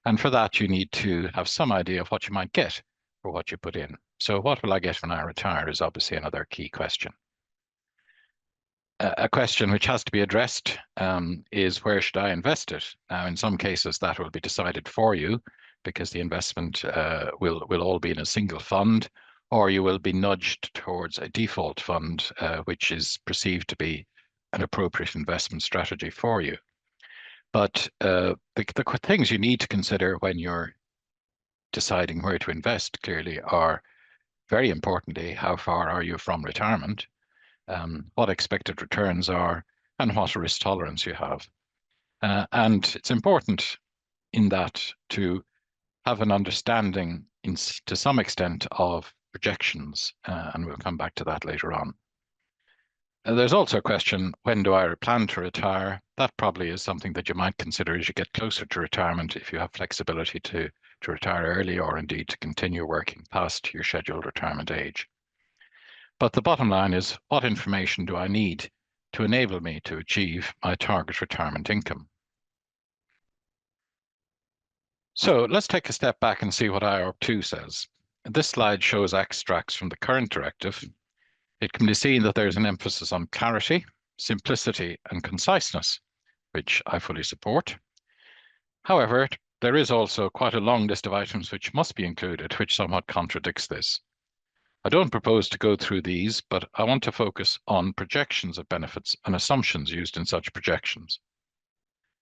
And for that, you need to have some idea of what you might get for what you put in. So what will I get when I retire is obviously another key question. A question which has to be addressed is, where should I invest it? Now, in some cases, that will be decided for you because the investment will all be in a single fund, or you will be nudged towards a default fund, which is perceived to be an appropriate investment strategy for you. But the things you need to consider when you're deciding where to invest clearly are, very importantly, how far are you from retirement, what expected returns are, and what risk tolerance you have. And it's important in that to have an understanding to some extent of projections, and we'll come back to that later on. There's also a question, when do I plan to retire? That probably is something that you might consider as you get closer to retirement, if you have flexibility to retire early, or indeed to continue working past your scheduled retirement age. But the bottom line is, what information do I need to enable me to achieve my target retirement income? So let's take a step back and see what IORP 2 says. This slide shows extracts from the current directive. It can be seen that there's an emphasis on clarity, simplicity, and conciseness, which I fully support. However, there is also quite a long list of items which must be included, which somewhat contradicts this. I don't propose to go through these, but I want to focus on projections of benefits and assumptions used in such projections.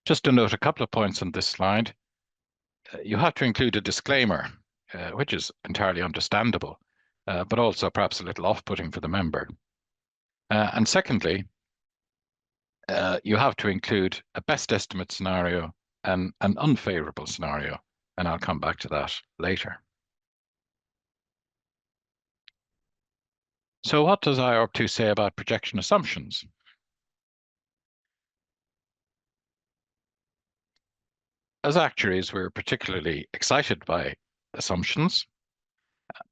Just to note a couple of points on this slide, you have to include a disclaimer, which is entirely understandable, but also perhaps a little off-putting for the member. And secondly, you have to include a best estimate scenario and an unfavorable scenario, and I'll come back to that later. So what does IORP 2 say about projection assumptions? As actuaries, we're particularly excited by assumptions,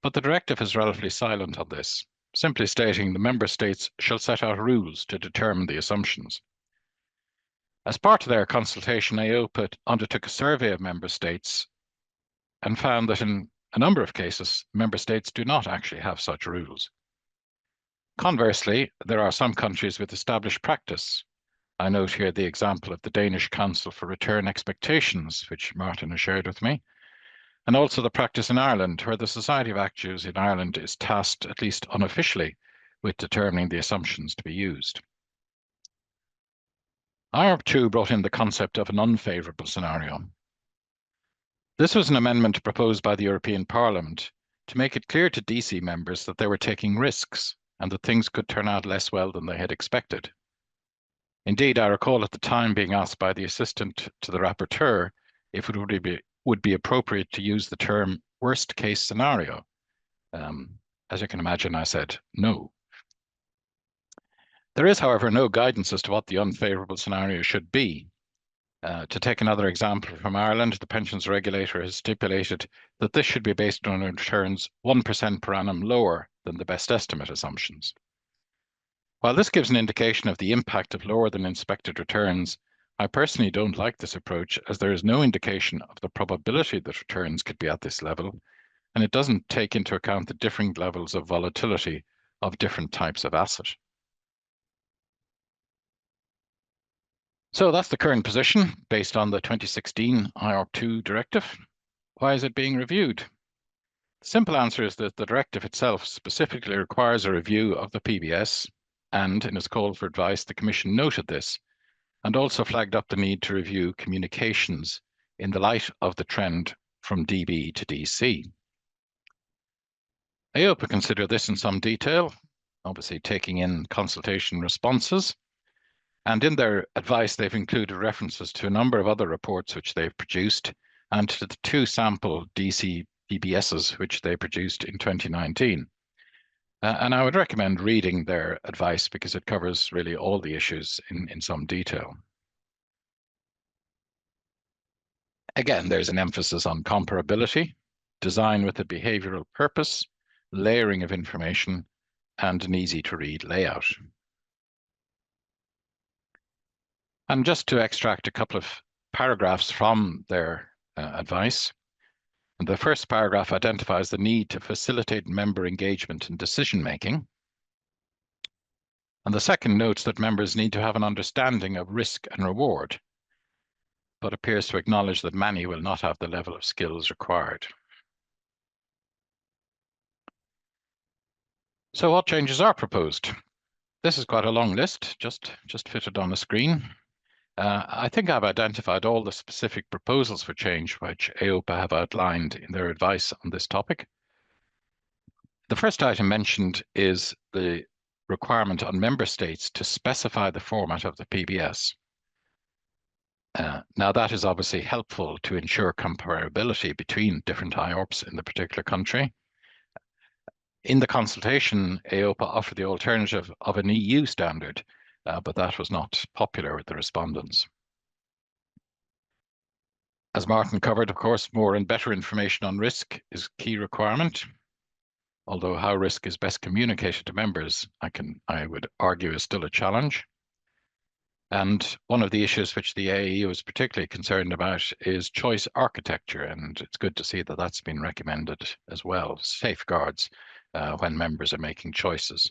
but the directive is relatively silent on this, simply stating the member states shall set out rules to determine the assumptions. As part of their consultation, EIOPA undertook a survey of member states and found that in a number of cases, member states do not actually have such rules. Conversely, there are some countries with established practice. I note here the example of the Danish Council for Return Expectations, which Martin has shared with me, and also the practice in Ireland, where the Society of Actuaries in Ireland is tasked, at least unofficially, with determining the assumptions to be used. IORP 2 brought in the concept of an unfavourable scenario. This was an amendment proposed by the European Parliament to make it clear to DC members that they were taking risks and that things could turn out less well than they had expected. Indeed, I recall at the time being asked by the assistant to the rapporteur if it would be appropriate to use the term worst case scenario. As you can imagine, I said no. There is, however, no guidance as to what the unfavourable scenario should be. To take another example from Ireland, the pensions regulator has stipulated that this should be based on returns 1% per annum lower than the best estimate assumptions. While this gives an indication of the impact of lower than expected returns, I personally don't like this approach, as there is no indication of the probability that returns could be at this level, and it doesn't take into account the differing levels of volatility of different types of asset. So that's the current position based on the 2016 IORP 2 directive. Why is it being reviewed? The simple answer is that the directive itself specifically requires a review of the PBS, and in its call for advice, the Commission noted this and also flagged up the need to review communications in the light of the trend from DB to DC. EIOPA consider this in some detail, obviously taking in consultation responses. And in their advice, they've included references to a number of other reports which they've produced and to the 2 sample DC PBSs which they produced in 2019. And I would recommend reading their advice because it covers really all the issues in some detail. Again, there's an emphasis on comparability, design with a behavioral purpose, layering of information, and an easy-to-read layout. And just to extract a couple of paragraphs from their advice, the first paragraph identifies the need to facilitate member engagement and decision-making. And the second notes that members need to have an understanding of risk and reward, but appears to acknowledge that many will not have the level of skills required. So what changes are proposed? This is quite a long list, just fitted on the screen. I think I've identified all the specific proposals for change which EIOPA have outlined in their advice on this topic. The first item mentioned is the requirement on member states to specify the format of the PBS. Now that is obviously helpful to ensure comparability between different IORPs in the particular country. In the consultation, EIOPA offered the alternative of an EU standard, but that was not popular with the respondents. As Martin covered, of course, more and better information on risk is a key requirement, although how risk is best communicated to members, I would argue, is still a challenge. And one of the issues which the AEU is particularly concerned about is choice architecture, and it's good to see that that's been recommended as well, safeguards when members are making choices.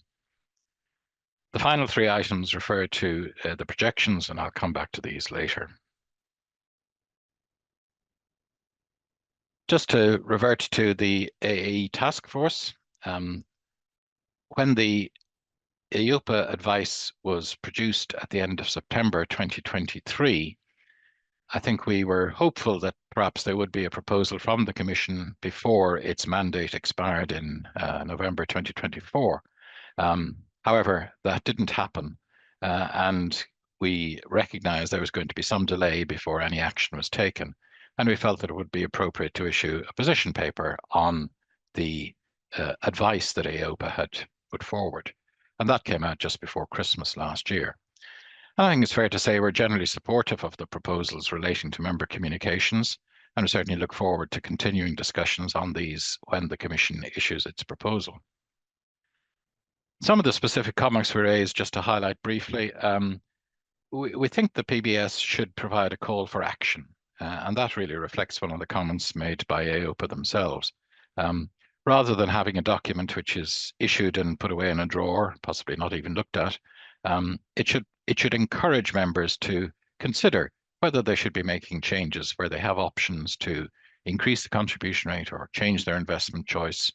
The final 3 items refer to the projections, and I'll come back to these later. Just to revert to the AE task force, when the EIOPA advice was produced at the end of September 2023, I think we were hopeful that perhaps there would be a proposal from the Commission before its mandate expired in November 2024. However, that didn't happen, and we recognized there was going to be some delay before any action was taken, and we felt that it would be appropriate to issue a position paper on the advice that EIOPA had put forward. And that came out just before Christmas last year. And I think it's fair to say we're generally supportive of the proposals relating to member communications, and we certainly look forward to continuing discussions on these when the Commission issues its proposal. Some of the specific comments we raised, just to highlight briefly, we think the PBS should provide a call for action, and that really reflects one of the comments made by EIOPA themselves. Rather than having a document which is issued and put away in a drawer, possibly not even looked at, it should encourage members to consider whether they should be making changes where they have options to increase the contribution rate or change their investment choice.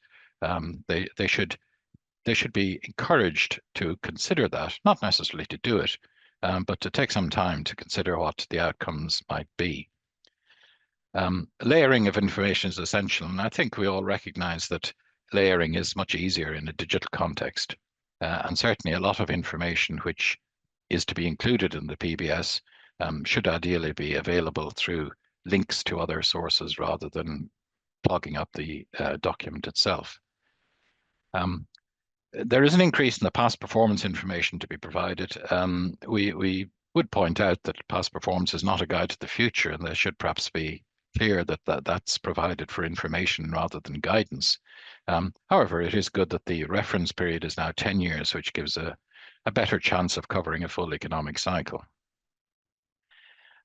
They should be encouraged to consider that, not necessarily to do it, but to take some time to consider what the outcomes might be. Layering of information is essential, and I think we all recognize that layering is much easier in a digital context. And certainly a lot of information which is to be included in the PBS should ideally be available through links to other sources rather than plugging up the document itself. There is an increase in the past performance information to be provided. We would point out that past performance is not a guide to the future, and there should perhaps be clear that that's provided for information rather than guidance. However, it is good that the reference period is now 10 years, which gives a better chance of covering a full economic cycle.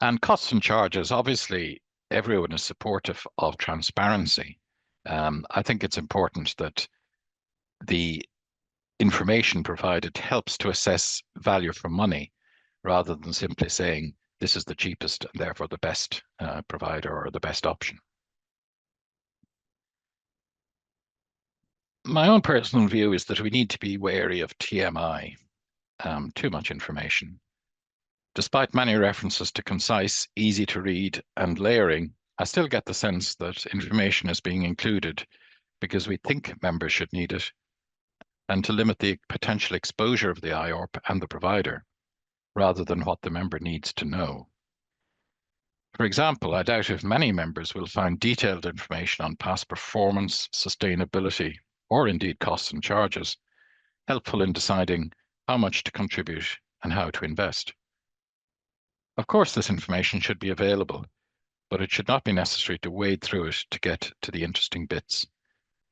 And costs and charges, obviously, everyone is supportive of transparency. I think it's important that the information provided helps to assess value for money, rather than simply saying, this is the cheapest and therefore the best provider or the best option. My own personal view is that we need to be wary of TMI, too much information. Despite many references to concise, easy to read and layering, I still get the sense that information is being included because we think members should need it, and to limit the potential exposure of the IORP and the provider, rather than what the member needs to know. For example, I doubt if many members will find detailed information on past performance, sustainability, or indeed costs and charges helpful in deciding how much to contribute and how to invest. Of course, this information should be available, but it should not be necessary to wade through it to get to the interesting bits.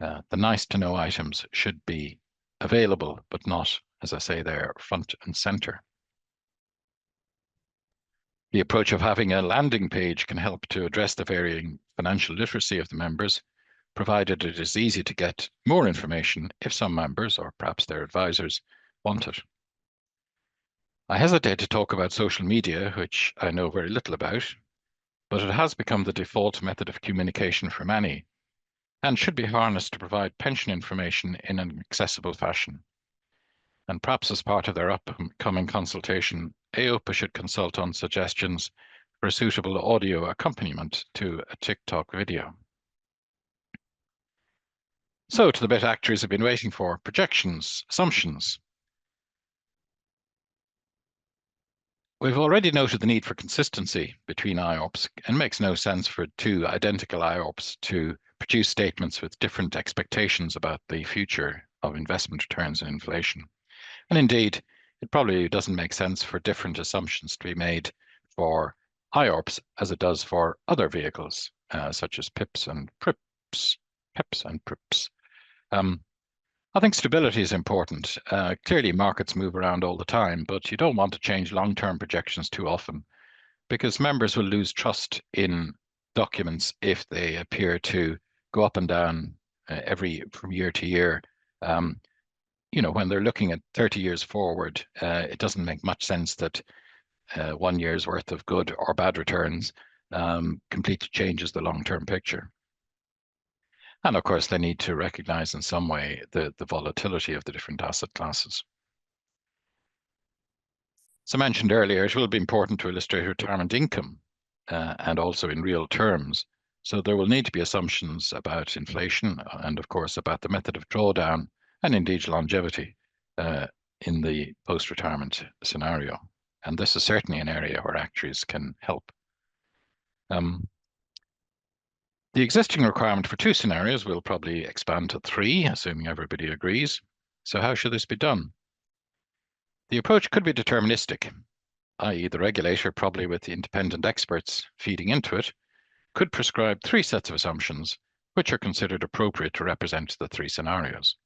The nice to know items should be available, but not, as I say there, front and center. The approach of having a landing page can help to address the varying financial literacy of the members, provided it is easy to get more information if some members, or perhaps their advisors, want it. I hesitate to talk about social media, which I know very little about, but it has become the default method of communication for many, and should be harnessed to provide pension information in an accessible fashion. And perhaps as part of their upcoming consultation, AOPA should consult on suggestions for a suitable audio accompaniment to a TikTok video. So to the bit actuaries have been waiting for: projections, assumptions. We've already noted the need for consistency between IORPs, and it makes no sense for two identical IORPs to produce statements with different expectations about the future of investment returns and inflation. And indeed, it probably doesn't make sense for different assumptions to be made for IORPs as it does for other vehicles, such as PIPs and PRIPs, PEPs and PRIPs. I think stability is important. Clearly, markets move around all the time, but you don't want to change long-term projections too often, because members will lose trust in documents if they appear to go up and down from year to year. When they're looking at 30 years forward, it doesn't make much sense that 1 year's worth of good or bad returns completely changes the long-term picture. And of course, they need to recognize in some way the volatility of the different asset classes. As I mentioned earlier, it will be important to illustrate retirement income and also in real terms. So there will need to be assumptions about inflation and of course about the method of drawdown and indeed longevity in the post-retirement scenario. And this is certainly an area where actuaries can help. The existing requirement for 2 scenarios will probably expand to 3, assuming everybody agrees. So how should this be done? The approach could be deterministic, i.e. the regulator, probably with the independent experts feeding into it, could prescribe 3 sets of assumptions which are considered appropriate to represent the 3 scenarios.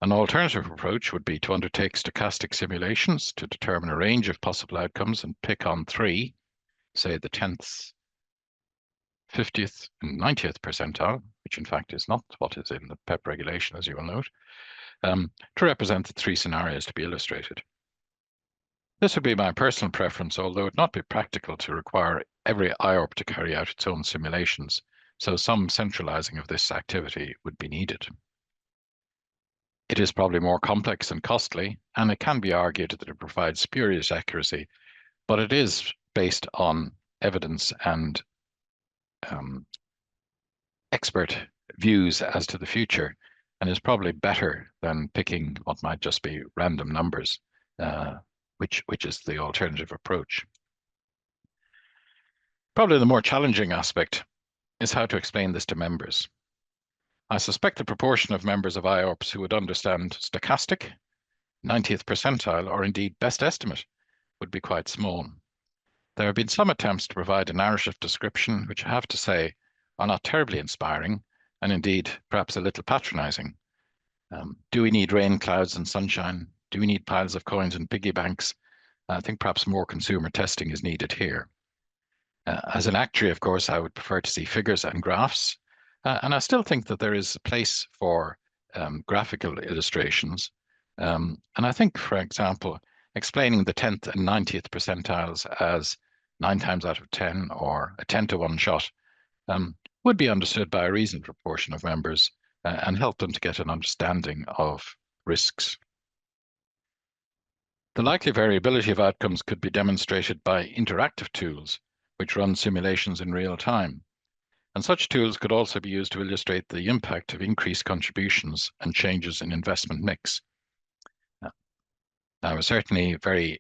An alternative approach would be to undertake stochastic simulations to determine a range of possible outcomes and pick on 3, say the 10th, 50th and 90th percentile, which in fact is not what is in the PEP regulation, as you will note, to represent the 3 scenarios to be illustrated. This would be my personal preference, although it would not be practical to require every IORP to carry out its own simulations, so some centralizing of this activity would be needed. It is probably more complex and costly, and it can be argued that it provides spurious accuracy, but it is based on evidence and expert views as to the future, and is probably better than picking what might just be random numbers, which is the alternative approach. Probably the more challenging aspect is how to explain this to members. I suspect the proportion of members of IORPs who would understand stochastic, 90th percentile, or indeed best estimate would be quite small. There have been some attempts to provide a narrative description, which I have to say are not terribly inspiring, and indeed perhaps a little patronizing. Do we need rain clouds and sunshine? Do we need piles of coins and piggy banks? I think perhaps more consumer testing is needed here. As an actuary, of course, I would prefer to see figures and graphs, and I still think that there is a place for graphical illustrations. And I think, for example, explaining the 10th and 90th percentiles as 9 times out of 10 or a 10 to 1 shot would be understood by a reasonable proportion of members and help them to get an understanding of risks. The likely variability of outcomes could be demonstrated by interactive tools which run simulations in real time. And such tools could also be used to illustrate the impact of increased contributions and changes in investment mix. I was certainly very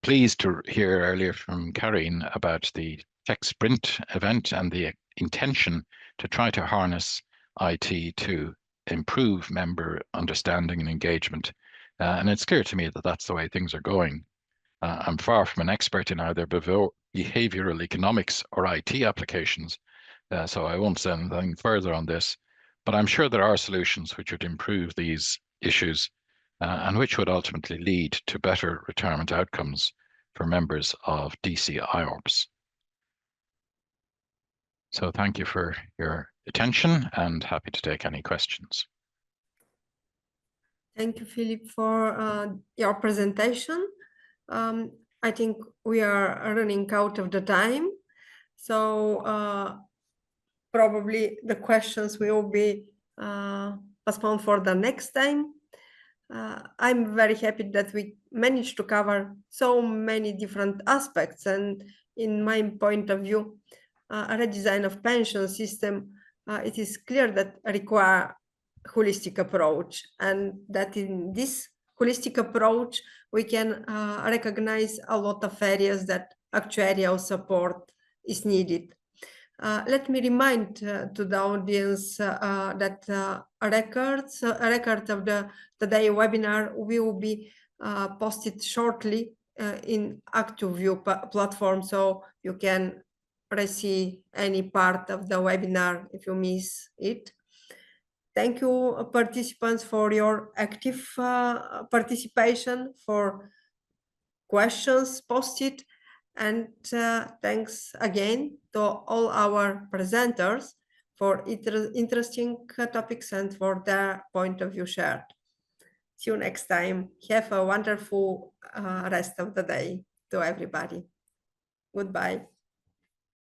pleased to hear earlier from Carine about the tech sprint event and the intention to try to harness IT to improve member understanding and engagement. And it's clear to me that that's the way things are going. I'm far from an expert in either behavioral economics or IT applications, so I won't say anything further on this, but I'm sure there are solutions which would improve these issues and which would ultimately lead to better retirement outcomes for members of DC IORPs. So thank you for your attention and happy to take any questions. Thank you, Philip, for your presentation. I think we are running out of the time, so probably the questions will be postponed for the next time. I'm very happy that we managed to cover so many different aspects, and in my point of view, a redesign of pension system, it is clear that require holistic approach, and that in this holistic approach we can recognize a lot of areas that actuarial support is needed. Let me remind to the audience that a record of the today webinar will be posted shortly in ActuView platform, so you can receive any part of the webinar if you miss it. Thank you, participants, for your active participation, for questions posted, and thanks again to all our presenters for interesting topics and for their point of view shared. See you next time. Have a wonderful rest of the day to everybody. Goodbye.